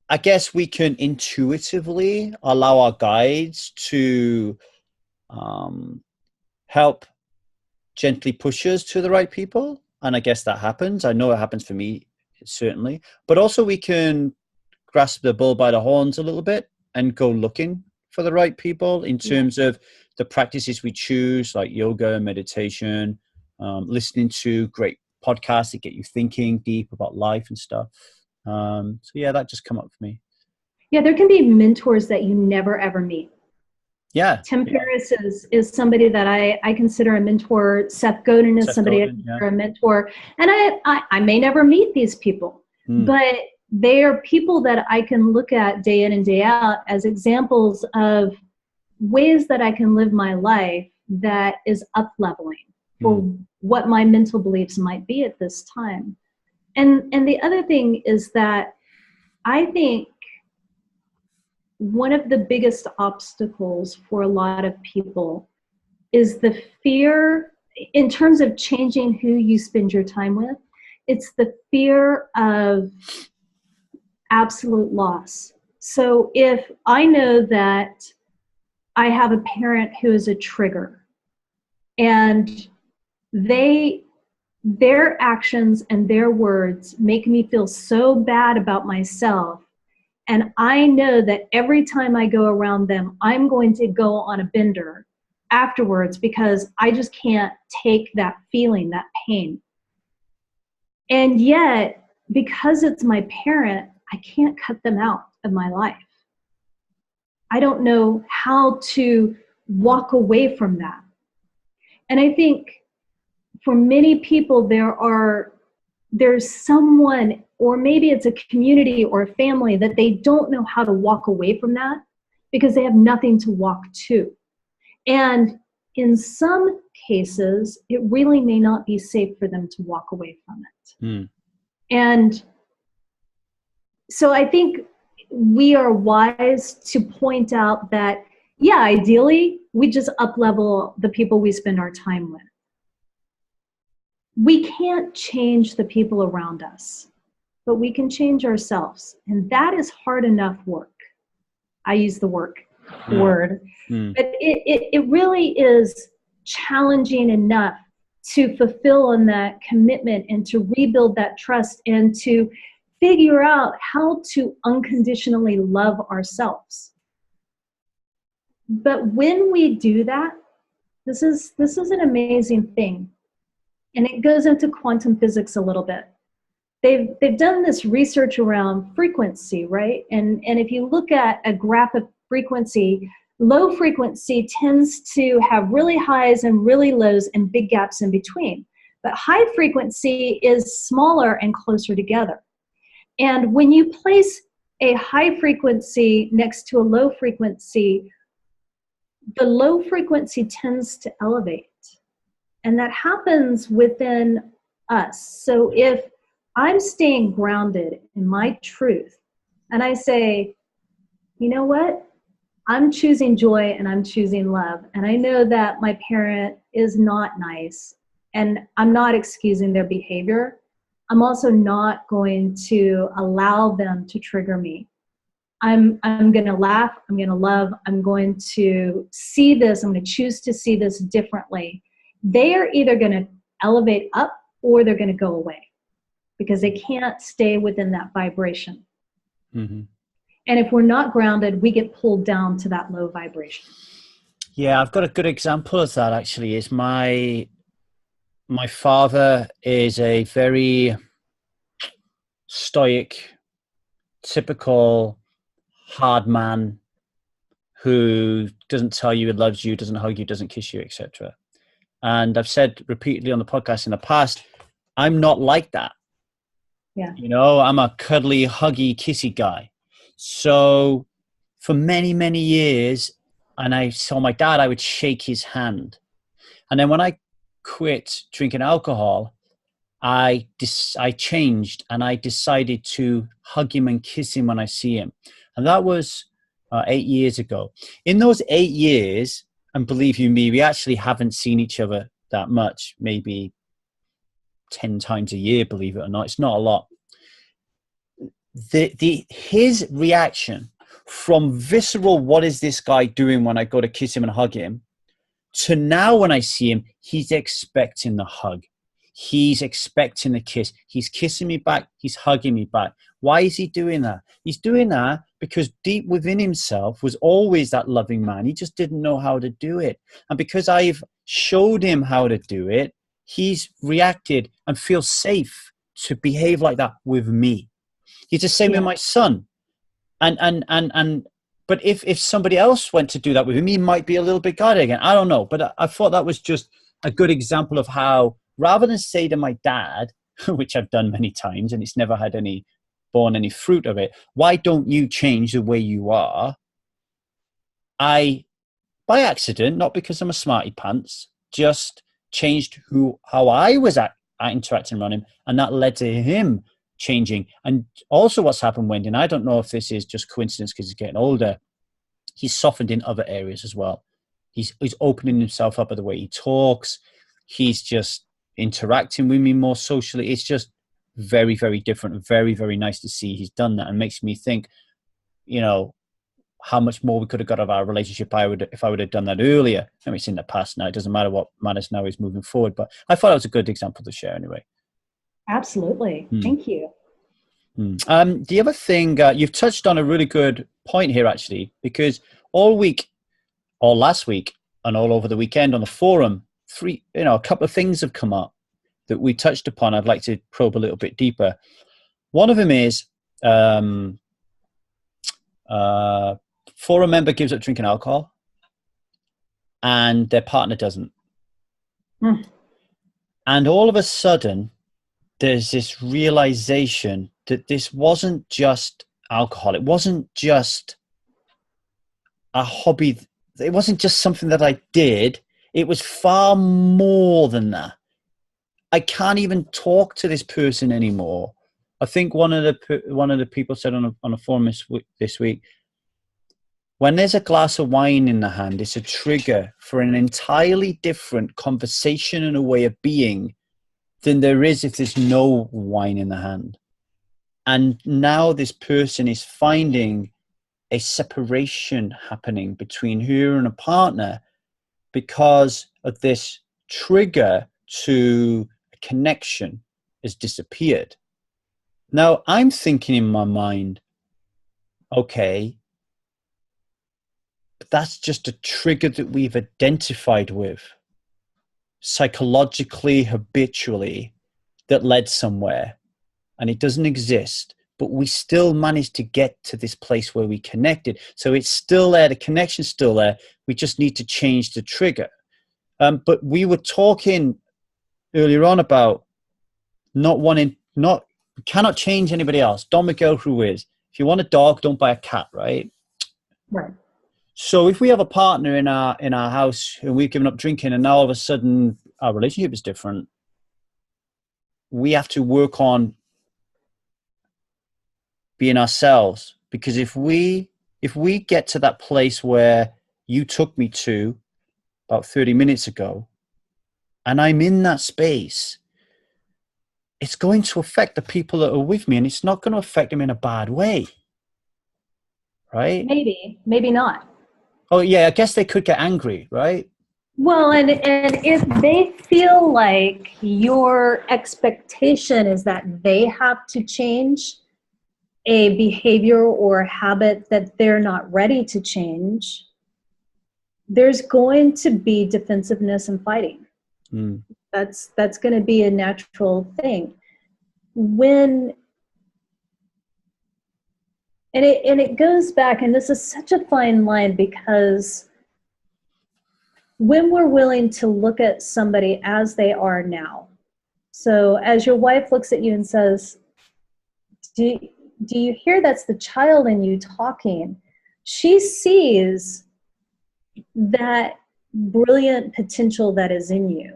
I guess we can intuitively allow our guides to help gently push us to the right people. And I guess that happens. I know it happens for me, certainly. But also we can grasp the bull by the horns a little bit and go looking for the right people in terms of the practices we choose, like yoga, meditation, listening to great podcasts that get you thinking deep about life and stuff. So yeah, that just come up for me. Yeah, there can be mentors that you never ever meet. Yeah. Tim Ferriss is somebody that I consider a mentor. Seth Godin is somebody I consider a mentor. And I may never meet these people, but they are people that I can look at day in and day out as examples of ways that I can live my life that is up leveling for what my mental beliefs might be at this time. And the other thing is that I think one of the biggest obstacles for a lot of people is the fear, in terms of changing who you spend your time with, it's the fear of absolute loss. So if I know that I have a parent who is a trigger, and their actions and their words make me feel so bad about myself, and I know that every time I go around them, I'm going to go on a bender afterwards because I just can't take that feeling, that pain. And yet, because it's my parent, I can't cut them out of my life. I don't know how to walk away from that. And I think for many people, there's someone, or maybe it's a community or a family, that they don't know how to walk away from that because they have nothing to walk to. And in some cases, it really may not be safe for them to walk away from it. And so I think we are wise to point out that, yeah, ideally, we just up-level the people we spend our time with. We can't change the people around us, but we can change ourselves. And that is hard enough work. I use the word, but it really is challenging enough to fulfill on that commitment and to rebuild that trust and to figure out how to unconditionally love ourselves. But when we do that, this is an amazing thing. And it goes into quantum physics a little bit. They've done this research around frequency, right? And if you look at a graph of frequency, low frequency tends to have really highs and really lows and big gaps in between. But high frequency is smaller and closer together. And when you place a high frequency next to a low frequency, the low frequency tends to elevate. And that happens within us. So if I'm staying grounded in my truth, and I say, you know what? I'm choosing joy and I'm choosing love. And I know that my parent is not nice, and I'm not excusing their behavior. I'm also not going to allow them to trigger me. I'm going to laugh. I'm going to love. I'm going to see this. I'm going to choose to see this differently. They are either going to elevate up or they're going to go away because they can't stay within that vibration. Mm-hmm. And if we're not grounded, we get pulled down to that low vibration. Yeah, I've got a good example of that actually. Is my father is a very stoic, typical hard man who doesn't tell you he loves you, doesn't hug you, doesn't kiss you, etc. And I've said repeatedly on the podcast in the past, I'm not like that. Yeah. You know, I'm a cuddly, huggy, kissy guy. So for many, many years, and I saw my dad, I would shake his hand. And then when I quit drinking alcohol, I changed and I decided to hug him and kiss him when I see him. And that was 8 years ago. In those 8 years, and believe you me, we actually haven't seen each other that much, maybe 10 times a year, believe it or not. It's not a lot. His reaction from visceral, what is this guy doing when I go to kiss him and hug him, to now when I see him, he's expecting the hug. He's expecting the kiss. He's kissing me back. He's hugging me back. Why is he doing that? He's doing that because deep within himself was always that loving man. He just didn't know how to do it. And because I've showed him how to do it, he's reacted and feels safe to behave like that with me. He's the same with my son. But if somebody else went to do that with him, he might be a little bit guarded again. I don't know. But I thought that was just a good example of how, rather than say to my dad, which I've done many times and it's never had any born any fruit of it. Why don't you change the way you are? I, by accident, not because I'm a smarty pants, just changed how I was interacting around him, and that led to him changing. And also what's happened, Wendy, and I don't know if this is just coincidence because he's getting older, he's softened in other areas as well. He's opening himself up by the way he talks. He's just interacting with me more socially. It's just very, very different. Very, very nice to see he's done that, and makes me think, you know, how much more we could have got of our relationship if I would have done that earlier. I mean, it's in the past now. It doesn't matter. What matters now is moving forward. But I thought it was a good example to share anyway. Absolutely. Thank you. The other thing, you've touched on a really good point here, actually, because all week, or last week, and all over the weekend on the forum, a couple of things have come up that we touched upon. I'd like to probe a little bit deeper. One of them is forum member gives up drinking alcohol and their partner doesn't. And all of a sudden, there's this realization that this wasn't just alcohol. It wasn't just a hobby. It wasn't just something that I did. It was far more than that. I can't even talk to this person anymore. I think one of the people said on a forum this week, when there's a glass of wine in the hand, it's a trigger for an entirely different conversation and a way of being than there is if there's no wine in the hand. And now this person is finding a separation happening between her and a partner because of this trigger to a connection has disappeared. Now I'm thinking in my mind, okay, but that's just a trigger that we've identified with psychologically, habitually, that led somewhere, and it doesn't exist, but we still managed to get to this place where we connected. So it's still there, the connection's still there, we just need to change the trigger. But we were talking earlier on about cannot change anybody else. Don Miguel Ruiz, if you want a dog, don't buy a cat, right? Right. So if we have a partner in our house and we've given up drinking and now all of a sudden our relationship is different, we have to work on being ourselves. Because if we get to that place where you took me to about 30 minutes ago and I'm in that space, it's going to affect the people that are with me, and it's not going to affect them in a bad way. Right? Maybe not. Oh yeah, I guess they could get angry, right? Well, and if they feel like your expectation is that they have to change a behavior or a habit that they're not ready to change, there's going to be defensiveness and fighting. That's going to be a natural thing. And it goes back, and this is such a fine line, because when we're willing to look at somebody as they are now, so as your wife looks at you and says, do you hear that's the child in you talking? She sees that brilliant potential that is in you.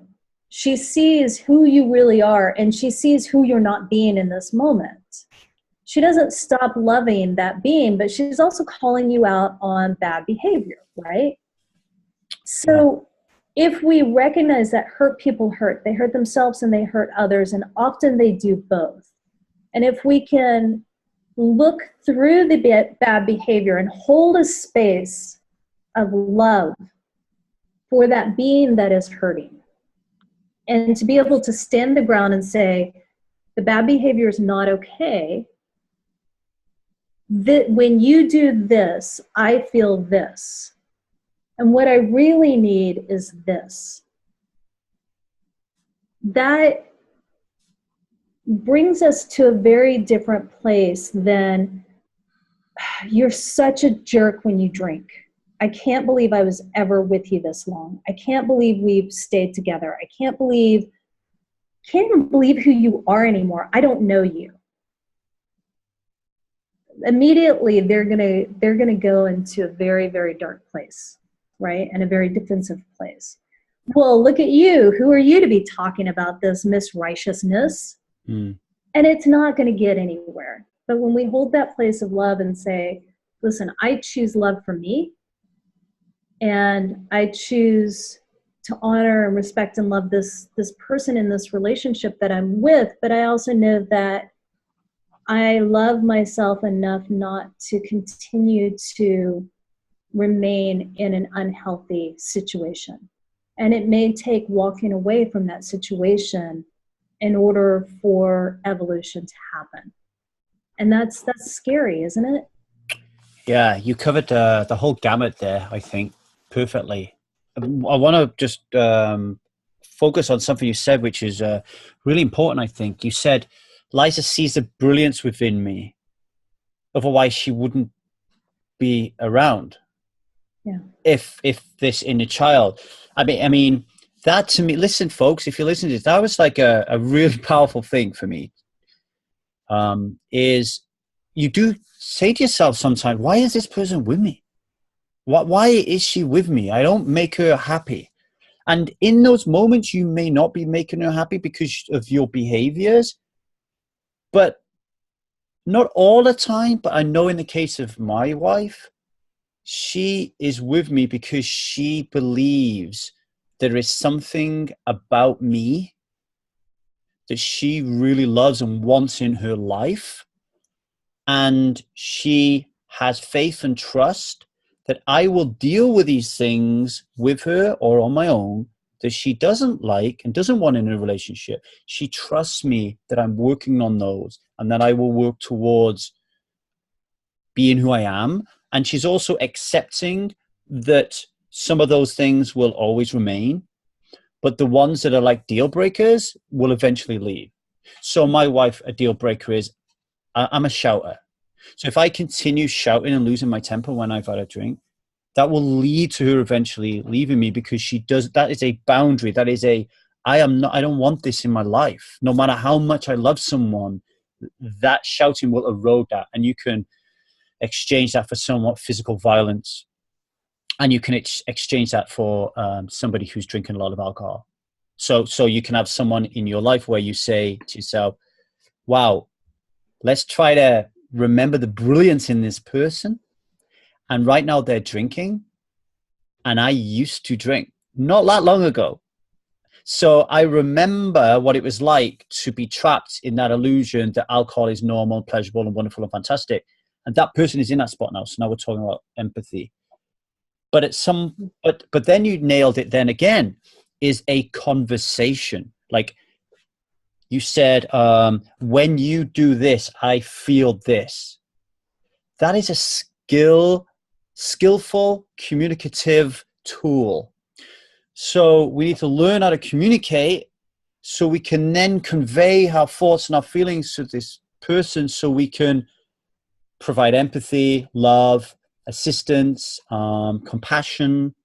She sees who you really are, and she sees who you're not being in this moment. She doesn't stop loving that being, but she's also calling you out on bad behavior, right? So if we recognize that hurt people hurt, they hurt themselves and they hurt others, and often they do both. And if we can look through the bad behavior and hold a space of love for that being that is hurting, and to be able to stand the ground and say, the bad behavior is not okay. When you do this, I feel this. And what I really need is this. That brings us to a very different place than, you're such a jerk when you drink. I can't believe I was ever with you this long. I can't believe we've stayed together. I can't even believe who you are anymore. I don't know you. immediately they're gonna go into a very, very dark place, right? And a very defensive place. Well, look at you. Who are you to be talking about this misrighteousness? Mm. And it's not going to get anywhere. But when we hold that place of love and say, listen, I choose love for me, and I choose to honor and respect and love this person in this relationship that I'm with, but I also know that I love myself enough not to continue to remain in an unhealthy situation. And it may take walking away from that situation in order for evolution to happen. And that's scary, isn't it? Yeah, you covered the whole gamut there, I think, perfectly. I want to just focus on something you said, which is really important, I think. You said, Liza sees the brilliance within me. Otherwise, she wouldn't be around. Yeah. If this inner child, I mean, that to me, listen, folks, if you listen to this, that was like a really powerful thing for me. Is you do say to yourself sometimes, why is this person with me? Why is she with me? I don't make her happy. And in those moments, you may not be making her happy because of your behaviors, but not all the time. But I know in the case of my wife, she is with me because she believes there is something about me that she really loves and wants in her life. And she has faith and trust that I will deal with these things with her or on my own that she doesn't like and doesn't want in a relationship. She trusts me that I'm working on those and that I will work towards being who I am. And she's also accepting that some of those things will always remain, but the ones that are like deal breakers will eventually leave. So my wife, a deal breaker is I'm a shouter. So if I continue shouting and losing my temper when I've had a drink, that will lead to her eventually leaving me because she does. That is a boundary. That is I don't want this in my life. No matter how much I love someone, that shouting will erode that. And you can exchange that for somewhat physical violence. And you can exchange that for somebody who's drinking a lot of alcohol. So you can have someone in your life where you say to yourself, wow, let's try to remember the brilliance in this person. And right now they're drinking. And I used to drink not that long ago. So I remember what it was like to be trapped in that illusion that alcohol is normal, pleasurable, and wonderful and fantastic. And that person is in that spot now. So now we're talking about empathy. But but then you nailed it then again, is a conversation. Like you said, when you do this, I feel this. That is a skillful, communicative tool. So we need to learn how to communicate so we can then convey our thoughts and our feelings to this person so we can provide empathy, love, assistance, compassion,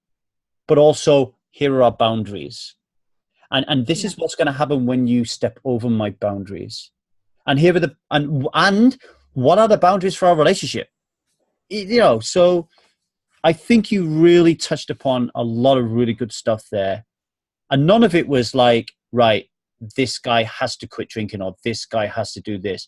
but also here are our boundaries. And this is what's going to happen when you step over my boundaries. And here are and what are the boundaries for our relationship? So I think you really touched upon a lot of really good stuff there. And none of it was like, right, this guy has to quit drinking or this guy has to do this.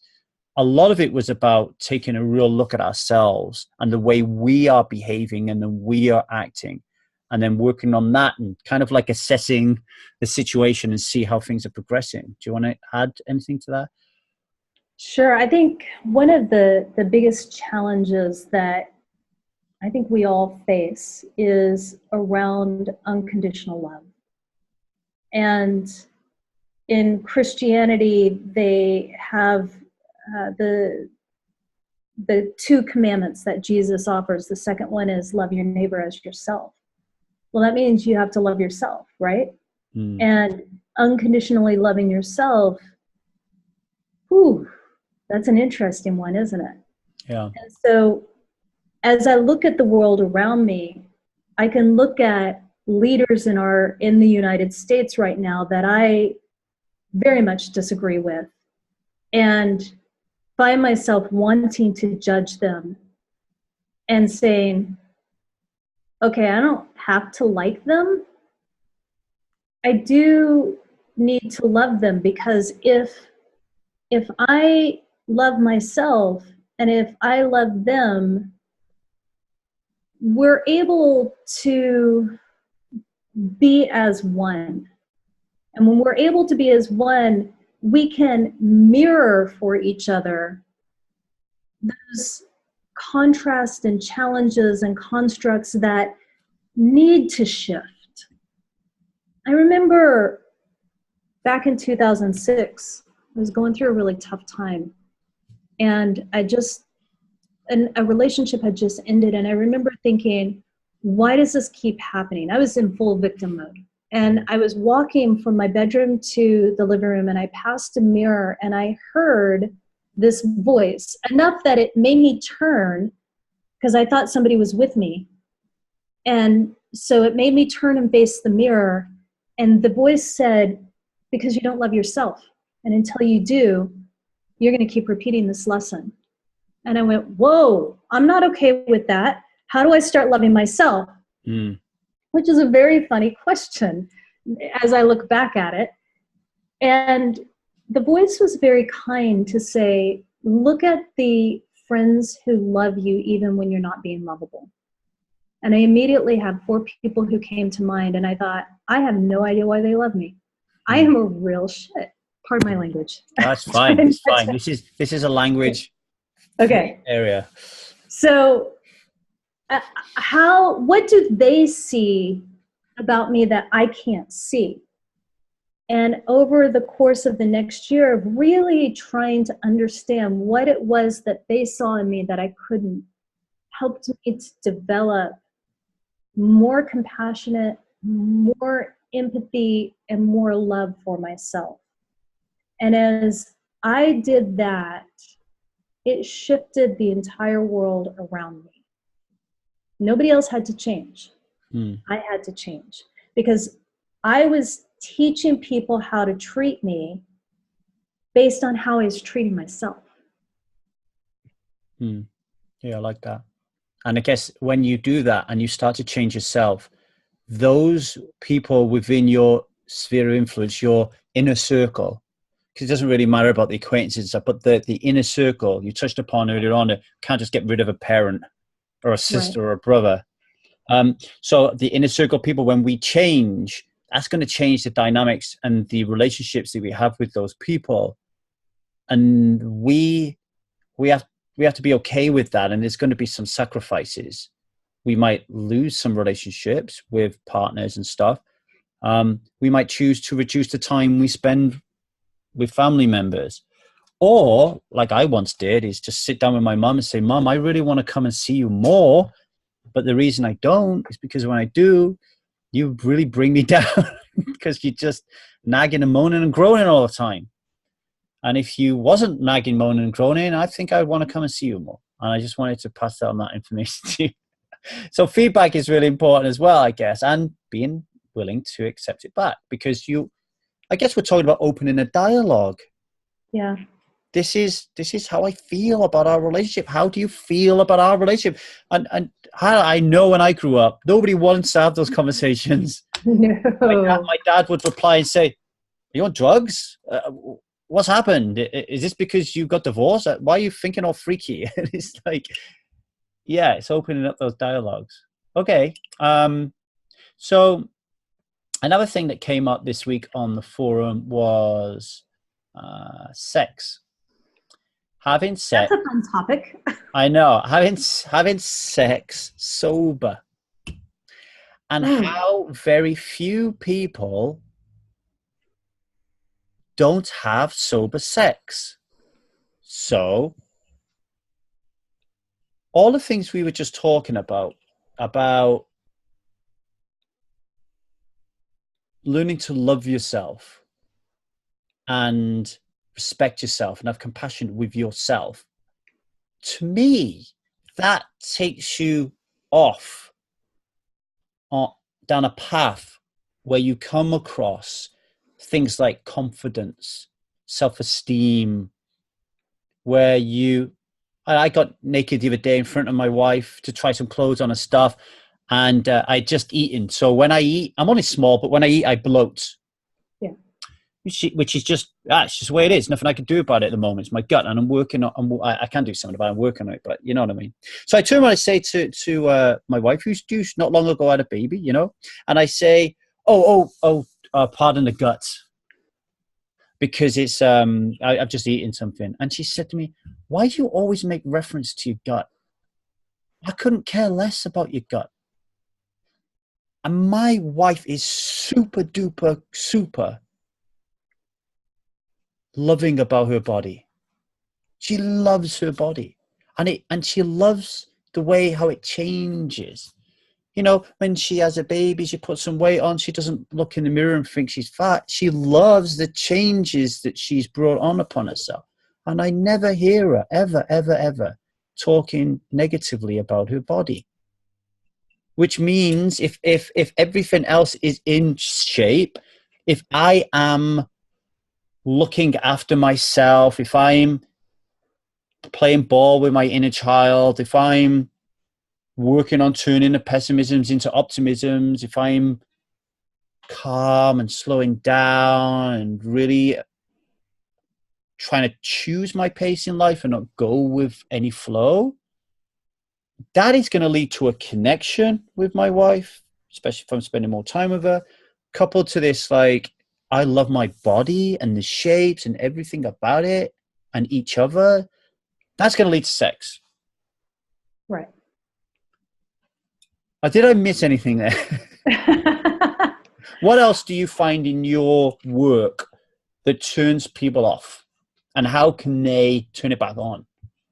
A lot of it was about taking a real look at ourselves and the way we are behaving and then we are acting, and then working on that and kind of like assessing the situation and see how things are progressing. Do you want to add anything to that? Sure. I think one of the biggest challenges that I think we all face is around unconditional love. And in Christianity, they have the two commandments that Jesus offers. The second one is love your neighbor as yourself. Well, that means you have to love yourself, right? Mm. And unconditionally loving yourself, that's an interesting one, isn't it? Yeah. And so as I look at the world around me, I can look at leaders in the United States right now that I very much disagree with. And find myself wanting to judge them and saying, okay, I don't have to like them. I do need to love them, because if I love myself and if I love them, we're able to be as one. And when we're able to be as one, we can mirror for each other those contrasts and challenges and constructs that need to shift. I remember back in 2006, I was going through a really tough time, and a relationship had just ended, and I remember thinking, why does this keep happening? I was in full victim mode, and I was walking from my bedroom to the living room, and I passed a mirror, and I heard this voice, enough that it made me turn, because I thought somebody was with me. And so it made me turn and face the mirror, and the voice said, because you don't love yourself, and until you do, you're going to keep repeating this lesson. And I went, whoa, I'm not okay with that. How do I start loving myself? Which is a very funny question as I look back at it. And the voice was very kind to say, look at the friends who love you even when you're not being lovable. And I immediately had 4 people who came to mind, and I thought, I have no idea why they love me. I am a real shit. Pardon my language. That's fine. It's fine. This is a language area. So what do they see about me that I can't see? And over the course of the next year of really trying to understand what it was that they saw in me that I couldn't, helped me to develop more compassionate, more empathy, and more love for myself. And as I did that, it shifted the entire world around me. Nobody else had to change. I had to change, because I was teaching people how to treat me based on how I was treating myself. Yeah, I like that. And I guess when you do that and you start to change yourself, those people within your sphere of influence, your inner circle, because it doesn't really matter about the acquaintances and stuff, but the inner circle you touched upon earlier on, it can't just get rid of a parent or a sister or a brother. So the inner circle people, when we change, that's going to change the dynamics and the relationships that we have with those people. And we have to be okay with that. And there's going to be some sacrifices. We might lose some relationships with partners and stuff. We might choose to reduce the time we spend with family members. Or, like I once did, is just sit down with my mom and say, Mom, I really want to come and see you more. But the reason I don't is because when I do, you really bring me down because you're just nagging and moaning and groaning all the time. And if you wasn't nagging, moaning and groaning, I think I'd want to come and see you more. And I just wanted to pass on that information to you. So feedback is really important as well, I guess, and being willing to accept it back, because I guess we're talking about opening a dialogue. Yeah. This is how I feel about our relationship. How do you feel about our relationship? And how I know when I grew up, nobody wants to have those conversations. No. My dad would reply and say, "Are you on drugs? What's happened? Is this because you got divorced? Why are you thinking all freaky?" And it's like, yeah, it's opening up those dialogues. Okay. So another thing that came up this week on the forum was sex. Having sex. That's a fun topic. I know. Having sex sober. And how very few people don't have sober sex. So all the things we were just talking about learning to love yourself and respect yourself and have compassion with yourself, to me, that takes you off down a path where you come across things like confidence, self-esteem, where I got naked the other day in front of my wife to try some clothes on and stuff. And I just eaten. So when I eat, I'm only small, but when I eat, I bloat. Yeah. Which is just, it's just the way it is. Nothing I can do about it at the moment. It's my gut, and I'm working on. I can do something about it. I'm working on it, but you know what I mean. So I turn around and say to my wife, who's not long ago had a baby, and I say, pardon the guts, because it's I've just eaten something, and she said to me, "Why do you always make reference to your gut? I couldn't care less about your gut." And my wife is super duper super loving about her body. She loves her body, and she loves the way how it changes. When she has a baby, she puts some weight on. She doesn't look in the mirror and think she's fat. She loves the changes that she's brought on upon herself. And I never hear her ever, ever, ever talking negatively about her body. Which means if everything else is in shape, if I am looking after myself, if I'm playing ball with my inner child, if I'm working on turning the pessimisms into optimisms, if I'm calm and slowing down and really trying to choose my pace in life and not go with any flow, that is going to lead to a connection with my wife, especially if I'm spending more time with her, coupled to this, like, I love my body and the shapes and everything about it and each other. That's going to lead to sex. Right. Did I miss anything there? What else do you find in your work that turns people off? And how can they turn it back on?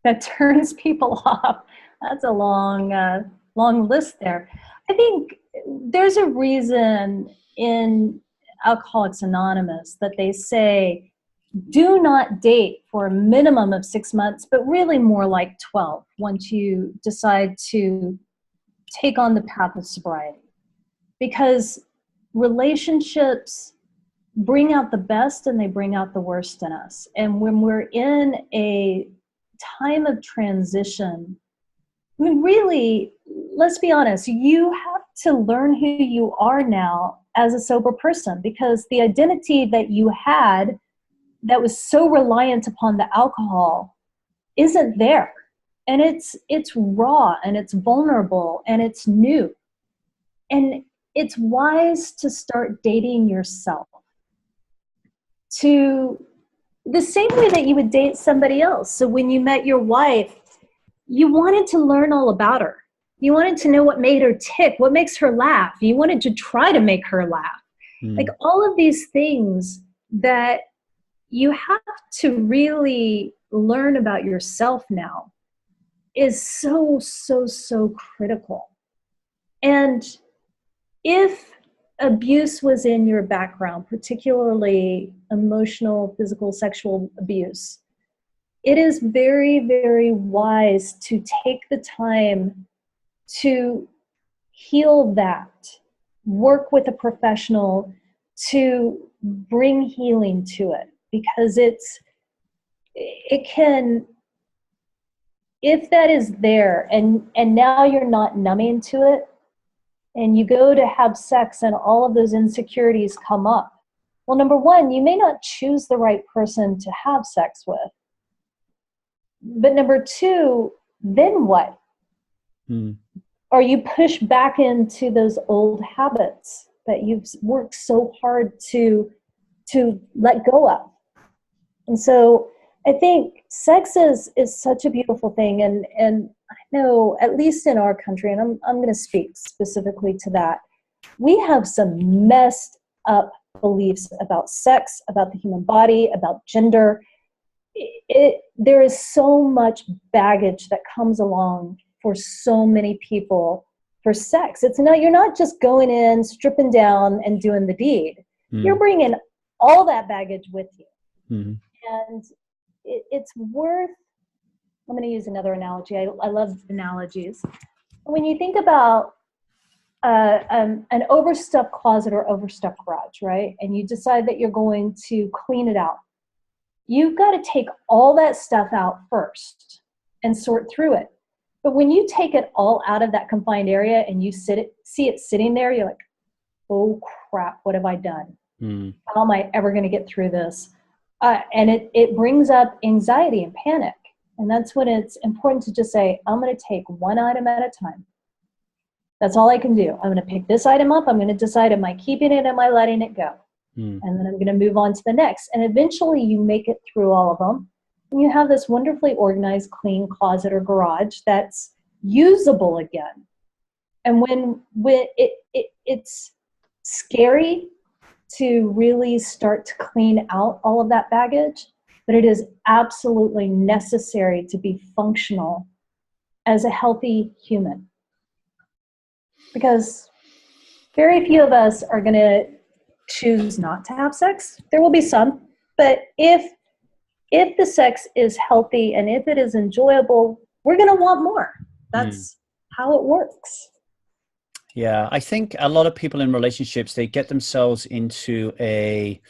That turns people off. That's a long list there. I think there's a reason in Alcoholics Anonymous that they say, do not date for a minimum of 6 months, but really more like 12 once you decide to take on the path of sobriety. Because relationships bring out the best and they bring out the worst in us. And when we're in a time of transition, I mean, really, let's be honest, you have to learn who you are now as a sober person, because the identity that you had that was so reliant upon the alcohol isn't there. And it's raw and it's vulnerable and it's new. And it's wise to start dating yourself to the same way that you would date somebody else. So when you met your wife, you wanted to learn all about her. You wanted to know what made her tick, what makes her laugh. You wanted to try to make her laugh. Like all of these things that you have to really learn about yourself now is so, so, so critical. And if abuse was in your background, particularly emotional, physical, sexual abuse, it is very, very wise to take the time to heal that, work with a professional to bring healing to it, because it can, if that is there and now you're not numbing to it, and you go to have sex and all of those insecurities come up, well, number one, you may not choose the right person to have sex with. But number two, then what? Or you push back into those old habits that you've worked so hard to let go of. And so I think sex is such a beautiful thing. And I know, at least in our country, and I'm going to speak specifically to that, we have some messed up beliefs about sex, about the human body, about gender. There is so much baggage that comes along for so many people for sex. You're not just going in, stripping down, and doing the deed. You're bringing all that baggage with you. And it's worth, I'm going to use another analogy. I love analogies. When you think about an overstuffed closet or overstuffed garage, right? And you decide that you're going to clean it out. you've got to take all that stuff out first and sort through it. But when you take it all out of that confined area and you see it sitting there, you're like, oh crap, what have I done? How am I ever going to get through this? And it brings up anxiety and panic. And that's when it's important to just say, I'm going to take one item at a time. That's all I can do. I'm going to pick this item up. I'm going to decide, am I keeping it? Am I letting it go? And then I'm going to move on to the next. And eventually you make it through all of them. And you have this wonderfully organized, clean closet or garage that's usable again. And when it's scary to really start to clean out all of that baggage, but it is absolutely necessary to be functional as a healthy human. Because very few of us are going to choose not to have sex. There will be some, but if the sex is healthy and if it is enjoyable, we're going to want more. That's how it works. Yeah, I think a lot of people in relationships, they get themselves into a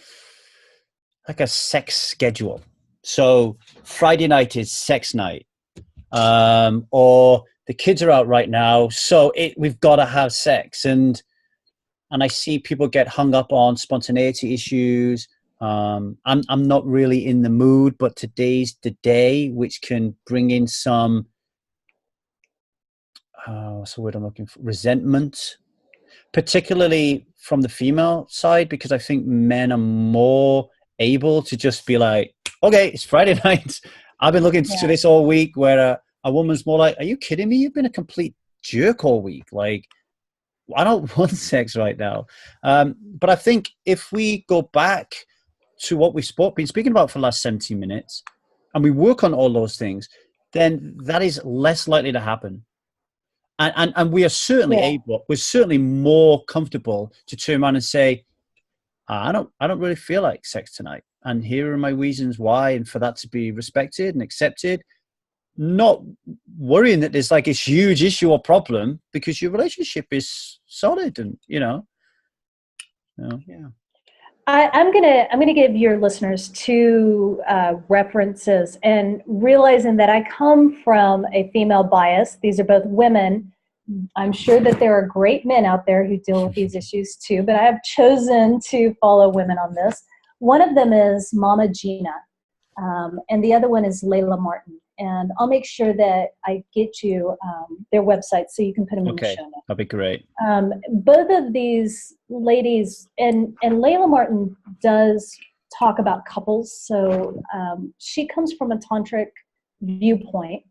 sex schedule. So Friday night is sex night, or the kids are out right now, so we've got to have sex. And I see people get hung up on spontaneity issues. I'm not really in the mood, but today's the day, which can bring in some, what's the word I'm looking for? Resentment, particularly from the female side, because I think men are more able to just be like, okay, it's Friday night. I've been looking to this all week, where a woman's more like, are you kidding me? You've been a complete jerk all week. Like, I don't want sex right now. But I think if we go back to what we've been speaking about for the last 17 minutes, and we work on all those things, then that is less likely to happen. And we are certainly we're certainly more comfortable to turn around and say, I don't really feel like sex tonight. And here are my reasons why, and for that to be respected and accepted. Not worrying that there's like this huge issue or problem, because your relationship is solid, and yeah. I'm gonna give your listeners two references, and realizing that I come from a female bias. These are both women. I'm sure that there are great men out there who deal with these issues too, but I have chosen to follow women on this. One of them is Mama Gina, and the other one is Layla Martin. And I'll make sure that I get you their website so you can put them in the show notes. That'd be great. Both of these ladies, and Layla Martin does talk about couples. So she comes from a tantric viewpoint.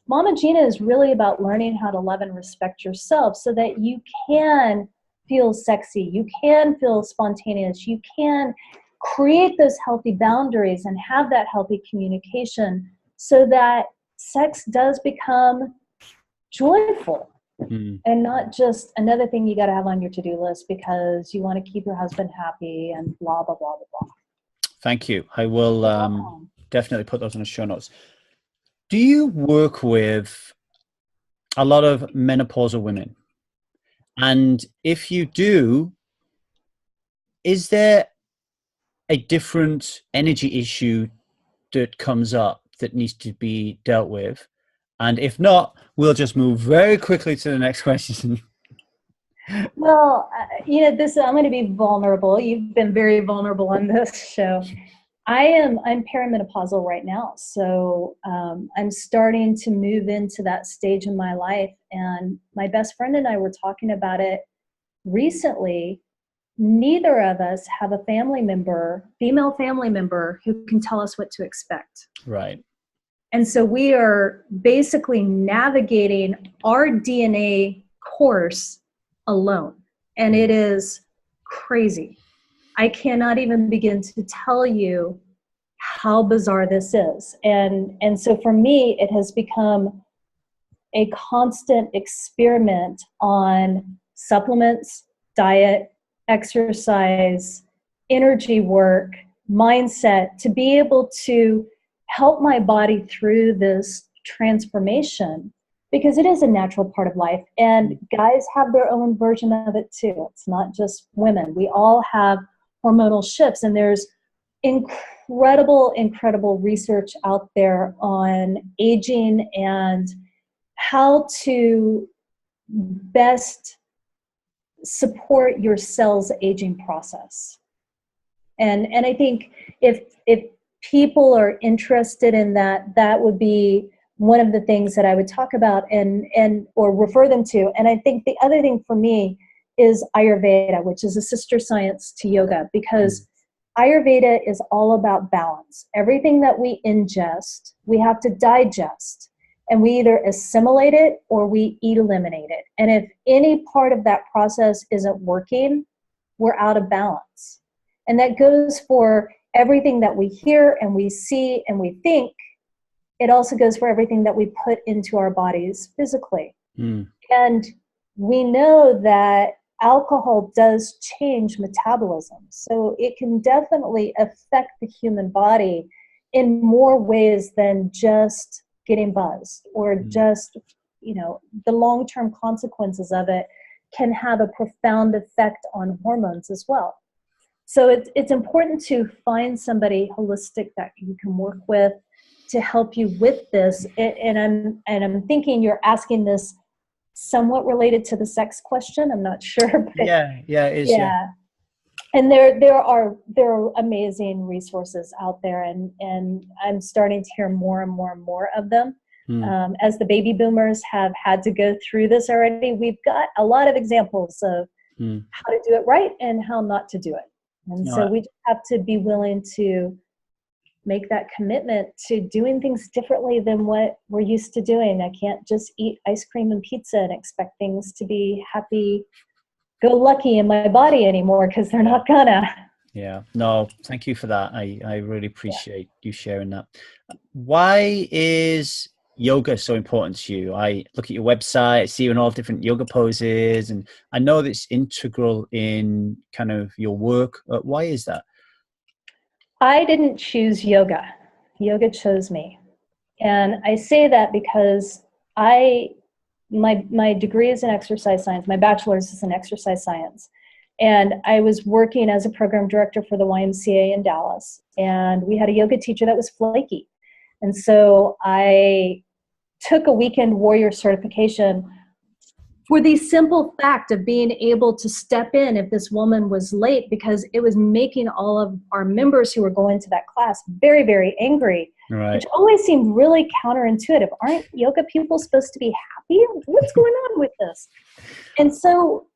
Mama Gina is really about learning how to love and respect yourself so that you can feel sexy, you can feel spontaneous, you can create those healthy boundaries and have that healthy communication, so that sex does become joyful and not just another thing you got to have on your to-do list because you want to keep your husband happy and blah, blah, blah, blah, blah. Thank you. I will definitely put those in the show notes. Do you work with a lot of menopausal women? And if you do, is there a different energy issue that comes up that needs to be dealt with? And if not, we'll just move very quickly to the next question. Well, I'm going to be vulnerable. You've been very vulnerable on this show. I'm perimenopausal right now. So I'm starting to move into that stage in my life. And my best friend and I were talking about it recently. Neither of us have a female family member who can tell us what to expect. Right. And so we are basically navigating our DNA course alone. And it is crazy. I cannot even begin to tell you how bizarre this is. And so for me, it has become a constant experiment on supplements, diet, exercise, energy work, mindset, to be able to help my body through this transformation, because it is a natural part of life. And guys have their own version of it too. It's not just women. We all have hormonal shifts, and there's incredible research out there on aging and how to best support your cell's aging process. And I think if people are interested in that, that would be one of the things that I would talk about and or refer them to. And I think the other thing for me is Ayurveda, which is a sister science to yoga, because Ayurveda is all about balance. Everything that we ingest, we have to digest, and we either assimilate it or we eliminate it. And if any part of that process isn't working, we're out of balance. And that goes for everything that we hear and we see and we think. It also goes for everything that we put into our bodies physically. And we know that alcohol does change metabolism. So it can definitely affect the human body in more ways than just getting buzzed or just, you know, the long-term consequences of it can have a profound effect on hormones as well. So it's important to find somebody holistic that you can work with to help you with this. And I'm thinking you're asking this somewhat related to the sex question. I'm not sure. But yeah, it is. Yeah. And there are amazing resources out there, and I'm starting to hear more and more of them. As the baby boomers have had to go through this already, we've got a lot of examples of how to do it right and how not to do it. And so we just have to be willing to make that commitment to doing things differently than what we're used to doing. I can't just eat ice cream and pizza and expect things to be happy-go-lucky in my body anymore, because they're not gonna. Yeah, no, thank you for that. I really appreciate you sharing that. Why is yoga so important to you? I look at your website, see you in all different yoga poses, and I know that it's integral in kind of your work. Why is that? I didn't choose yoga. Yoga chose me. And I say that because my degree is in exercise science. My bachelor's is in exercise science. And I was working as a program director for the YMCA in Dallas. And we had a yoga teacher that was flaky. And so I took a weekend warrior certification for the simple fact of being able to step in if this woman was late, because it was making all of our members who were going to that class very, very angry, which always seemed really counterintuitive. Aren't yoga people supposed to be happy? What's going on with this? And so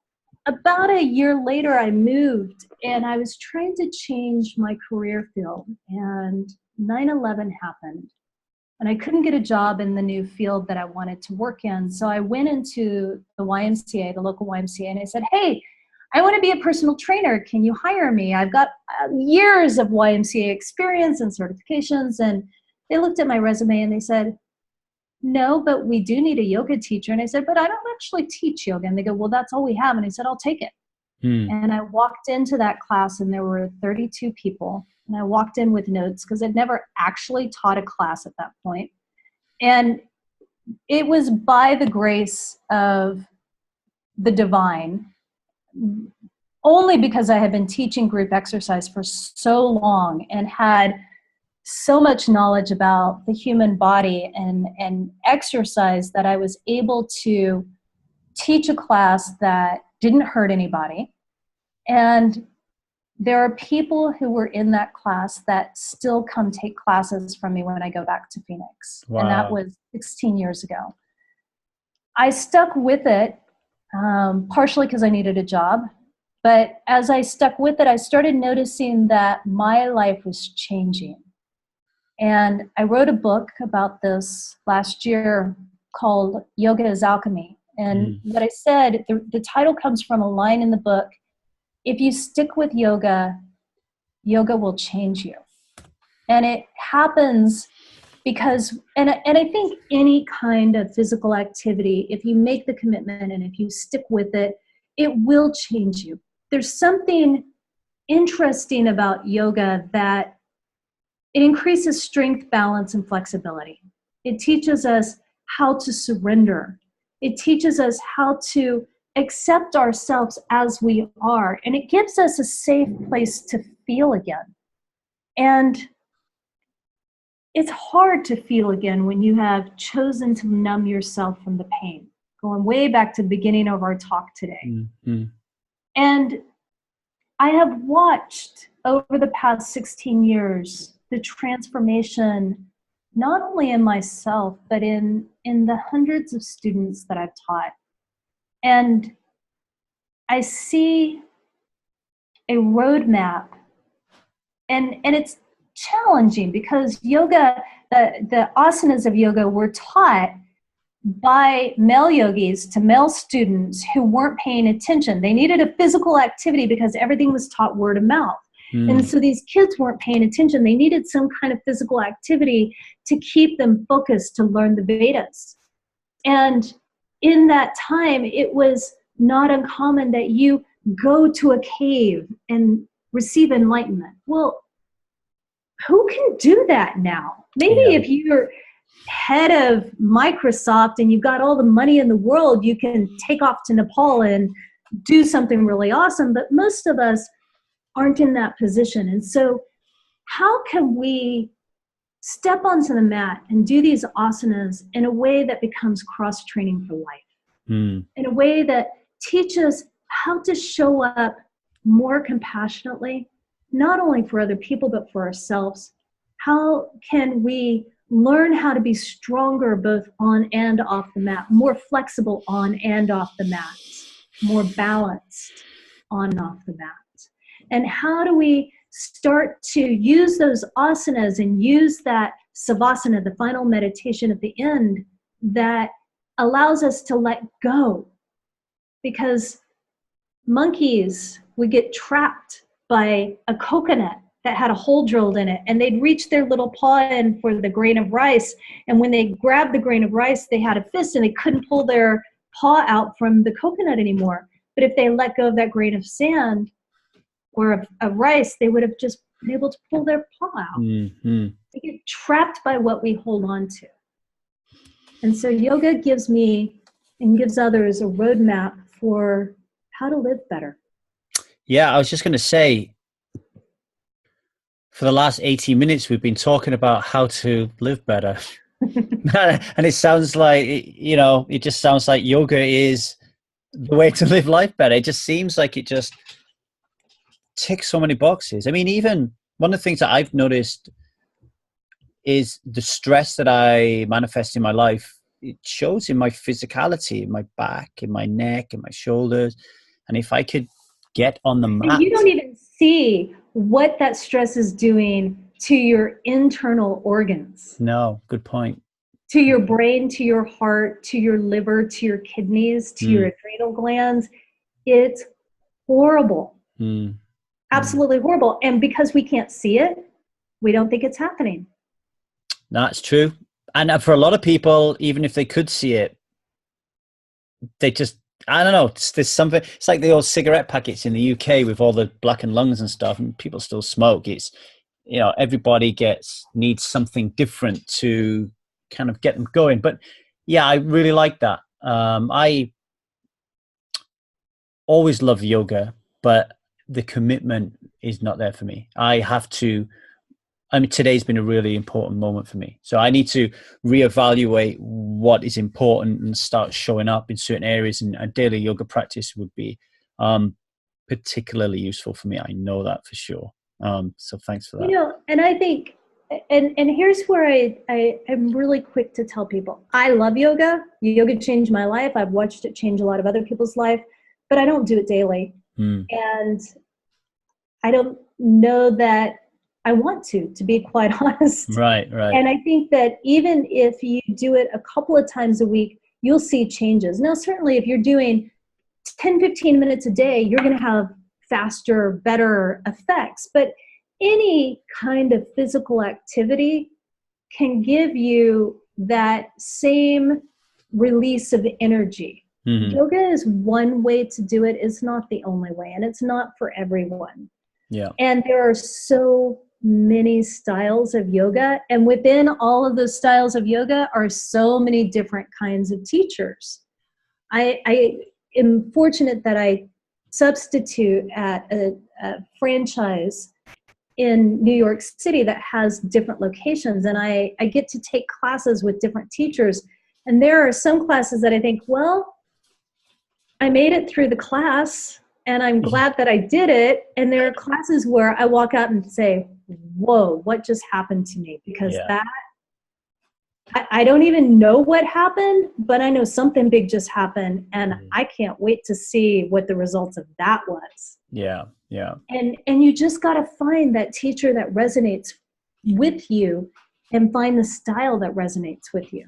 about a year later, I moved, and I was trying to change my career field, and 9/11 happened. And I couldn't get a job in the new field that I wanted to work in. So I went into the YMCA, the local YMCA, and I said, hey, I want to be a personal trainer. Can you hire me? I've got years of YMCA experience and certifications. And they looked at my resume and they said, no, but we do need a yoga teacher. And I said, but I don't actually teach yoga. And they go, well, that's all we have. And I said, I'll take it. And I walked into that class, and there were 32 people. And I walked in with notes because I'd never actually taught a class at that point. And it was by the grace of the divine, only because I had been teaching group exercise for so long and had so much knowledge about the human body and exercise, that I was able to teach a class that didn't hurt anybody. And there are people who were in that class that still come take classes from me when I go back to Phoenix. Wow. And that was 16 years ago. I stuck with it, partially because I needed a job. But as I stuck with it, I started noticing that my life was changing. And I wrote a book about this last year called Yoga is Alchemy. And what I said, the title comes from a line in the book: if you stick with yoga, yoga will change you. And it happens because, and I think any kind of physical activity, if you make the commitment and if you stick with it, it will change you. There's something interesting about yoga that it increases strength, balance, and flexibility. It teaches us how to surrender. It teaches us how to accept ourselves as we are. And it gives us a safe place to feel again. And it's hard to feel again when you have chosen to numb yourself from the pain, going way back to the beginning of our talk today. Mm-hmm. And I have watched over the past 16 years the transformation, not only in myself, but in the hundreds of students that I've taught. And I see a roadmap, and it's challenging because yoga, the asanas of yoga were taught by male yogis to male students who weren't paying attention. They needed a physical activity because everything was taught word of mouth. And so these kids weren't paying attention. They needed some kind of physical activity to keep them focused to learn the Vedas. And in that time, it was not uncommon that you go to a cave and receive enlightenment. Well, who can do that now? Maybe if you're head of Microsoft and you've got all the money in the world, you can take off to Nepal and do something really awesome. But most of us aren't in that position. And so how can we step onto the mat and do these asanas in a way that becomes cross-training for life? In a way that teaches how to show up more compassionately, not only for other people, but for ourselves. How can we learn how to be stronger both on and off the mat, more flexible on and off the mat, more balanced on and off the mat? And how do we start to use those asanas and use that savasana, the final meditation at the end, that allows us to let go? Because monkeys would get trapped by a coconut that had a hole drilled in it, and they'd reach their little paw in for the grain of rice, and when they grabbed the grain of rice, they had a fist and they couldn't pull their paw out from the coconut anymore. But if they let go of that grain of sand or of rice, they would have just been able to pull their paw out. They get trapped by what we hold on to. And so yoga gives me and gives others a roadmap for how to live better. Yeah, I was just going to say, for the last 18 minutes, we've been talking about how to live better. And it sounds like, it just sounds like yoga is the way to live life better. It just seems like it just ticks so many boxes. I mean, even one of the things that I've noticed is the stress that I manifest in my life. It shows in my physicality, in my back, in my neck, in my shoulders. And if I could get on the mat. And you don't even see what that stress is doing to your internal organs. No, good point. To your brain, to your heart, to your liver, to your kidneys, to your adrenal glands. It's horrible. Absolutely horrible. And because we can't see it, we don't think it's happening. That's true. And for a lot of people, even if they could see it, they just, I don't know, there's something, it's like the old cigarette packets in the UK with all the blackened lungs and stuff, and people still smoke. It's, everybody needs something different to kind of get them going. But yeah, I really like that. I always love yoga, but the commitment is not there for me. Today's been a really important moment for me. So I need to reevaluate what is important and start showing up in certain areas. And a daily yoga practice would be particularly useful for me. I know that for sure. So thanks for that. And I think, and here's where I'm really quick to tell people, I love yoga. Yoga changed my life. I've watched it change a lot of other people's life, but I don't do it daily. And I don't know that I want to be quite honest. Right. And I think that even if you do it a couple of times a week, you'll see changes. Now, certainly if you're doing 10, 15 minutes a day, you're going to have faster, better effects. But any kind of physical activity can give you that same release of energy. Yoga is one way to do it. It's not the only way, and it's not for everyone. Yeah. And there are so many styles of yoga, and within all of those styles of yoga are so many different kinds of teachers. I am fortunate that I substitute at a franchise in New York City that has different locations, and I get to take classes with different teachers. And there are some classes that I think, well, I made it through the class and I'm glad that I did it. And there are classes where I walk out and say, whoa, what just happened to me? Because that, I don't even know what happened, but I know something big just happened, and I can't wait to see what the results of that was. Yeah. And you just got to find that teacher that resonates with you and find the style that resonates with you.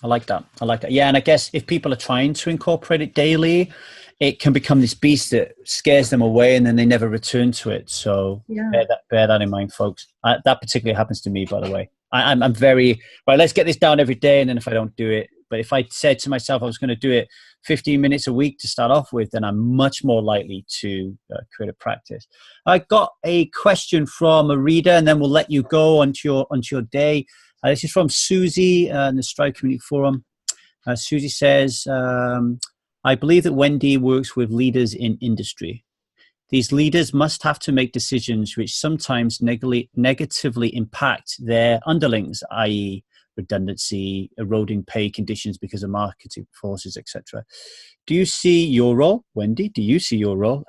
I like that. Yeah. And I guess if people are trying to incorporate it daily, it can become this beast that scares them away and then they never return to it. So bear that in mind, folks. That particularly happens to me, by the way. I'm very, right, let's get this down every day. And then if I don't do it, but if I said to myself I was going to do it 15 minutes a week to start off with, then I'm much more likely to create a practice. I got a question from a reader, and then we'll let you go onto your day. This is from Susie in the Stride Community Forum. Susie says, I believe that Wendy works with leaders in industry. These leaders must have to make decisions which sometimes negatively impact their underlings, i.e. redundancy, eroding pay conditions because of marketing forces, etc. Do you see your role, Wendy,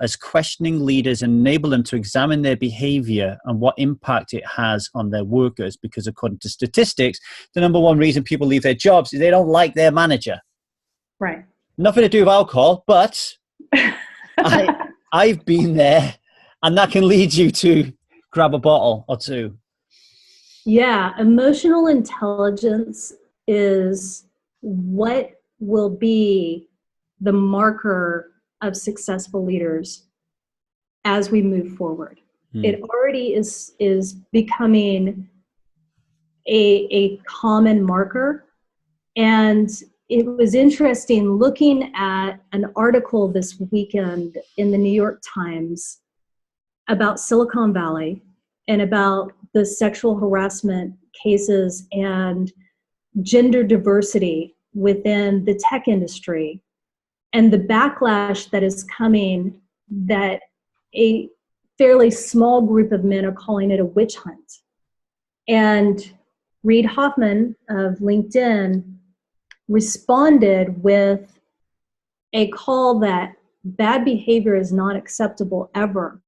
as questioning leaders and enable them to examine their behavior and what impact it has on their workers? Because according to statistics, the number one reason people leave their jobs is they don't like their manager. Right. Nothing to do with alcohol, but I've been there, and that can lead you to grab a bottle or two. Yeah, emotional intelligence is what will be the marker of successful leaders as we move forward. It already is becoming a common marker. And it was interesting looking at an article this weekend in the New York Times about Silicon Valley and about the sexual harassment cases and gender diversity within the tech industry, and the backlash that is coming, that a fairly small group of men are calling it a witch hunt. And Reid Hoffman of LinkedIn responded with a call that bad behavior is not acceptable ever,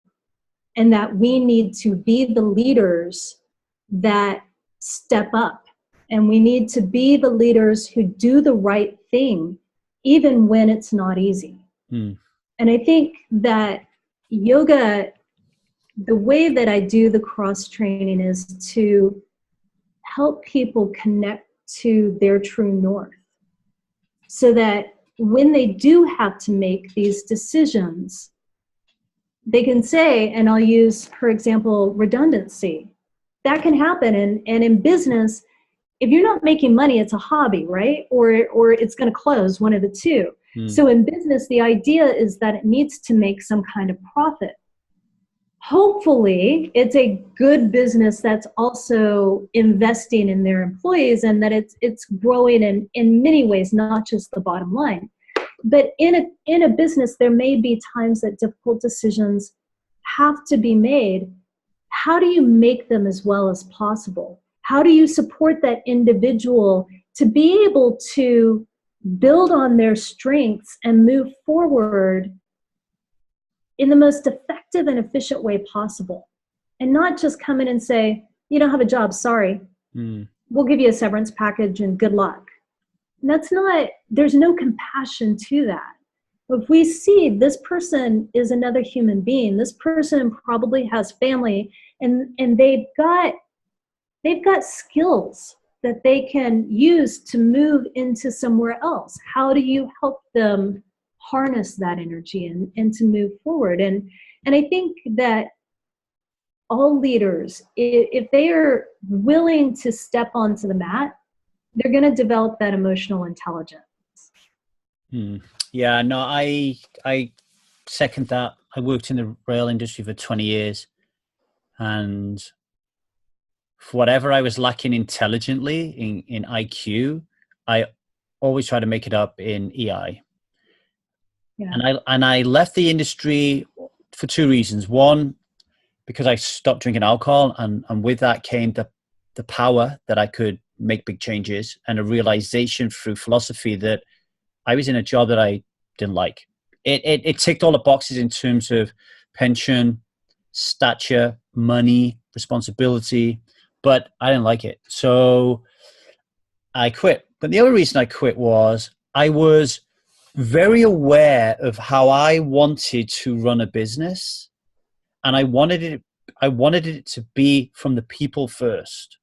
and that we need to be the leaders that step up, and we need to be the leaders who do the right thing even when it's not easy. And I think that yoga, the way that I do the cross training is to help people connect to their true north, so that when they do have to make these decisions, they can say, and I'll use, for example, redundancy. That can happen. And in business, if you're not making money, it's a hobby, right? Or it's going to close, one of the two. So in business, the idea is that it needs to make some kind of profit. Hopefully, it's a good business that's also investing in their employees, and that it's growing in many ways, not just the bottom line. But in a business, there may be times that difficult decisions have to be made. How do you make them as well as possible? How do you support that individual to be able to build on their strengths and move forward in the most effective and efficient way possible? And not just come in and say, you don't have a job, sorry. We'll give you a severance package and good luck. And that's not, there's no compassion to that. If we see this person is another human being, this person probably has family, and they've got skills that they can use to move into somewhere else. How do you help them harness that energy and to move forward? And I think that all leaders, if they are willing to step onto the mat, they're going to develop that emotional intelligence. Yeah, no, I second that. I worked in the rail industry for 20 years, and for whatever I was lacking intelligently in IQ, I always try to make it up in EI. Yeah. And I left the industry for two reasons. One, because I stopped drinking alcohol, and with that came the power that I could make big changes, and a realization through philosophy that I was in a job that I didn't like. It ticked all the boxes in terms of pension, stature, money, responsibility, but I didn't like it. So I quit. But the other reason I quit was I was very aware of how I wanted to run a business, and I wanted it to be from the people first.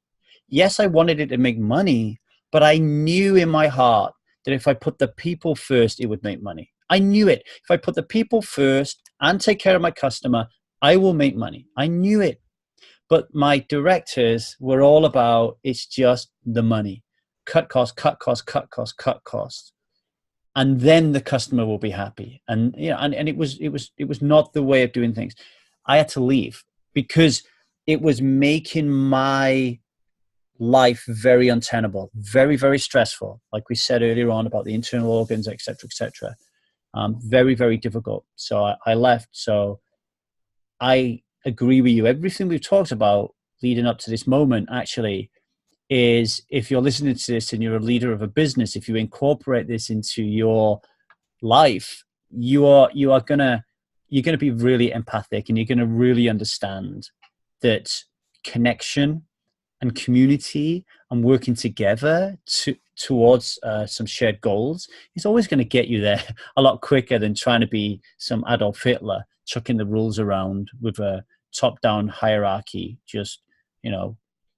Yes, I wanted it to make money, but I knew in my heart that if I put the people first, it would make money. I knew it. If I put the people first and take care of my customer, I will make money. I knew it. But my directors were all about, it's just the money. Cut costs, cut costs, cut costs, cut costs. And then the customer will be happy. And and it was not the way of doing things. I had to leave because it was making my life very untenable, very, very stressful. Like we said earlier on about the internal organs, et cetera, et cetera. Very, very difficult. So I left. So I agree with you. Everything we've talked about leading up to this moment actually is, if you're listening to this and you're a leader of a business, if you incorporate this into your life, you're gonna be really empathic, and you're gonna really understand that connection and community and working together towards some shared goals is always going to get you there a lot quicker than trying to be some Adolf Hitler chucking the rules around with a top-down hierarchy, just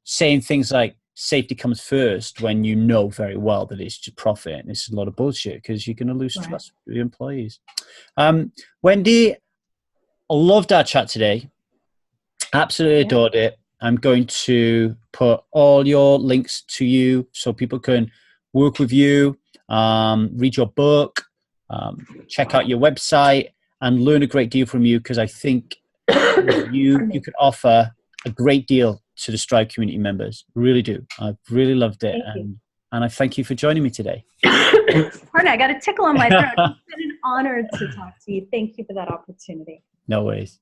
saying things like safety comes first when you know very well that it's just profit, and it's a lot of bullshit because you're going to lose trust with your employees. Wendy, I loved our chat today. Absolutely adored it. I'm going to put all your links to you so people can work with you, read your book, check out your website, and learn a great deal from you, because I think you could offer a great deal to the Strive community members. Really do. I've really loved it. And I thank you for joining me today. Pardon, I got a tickle on my throat. It's been an honor to talk to you. Thank you for that opportunity. No worries.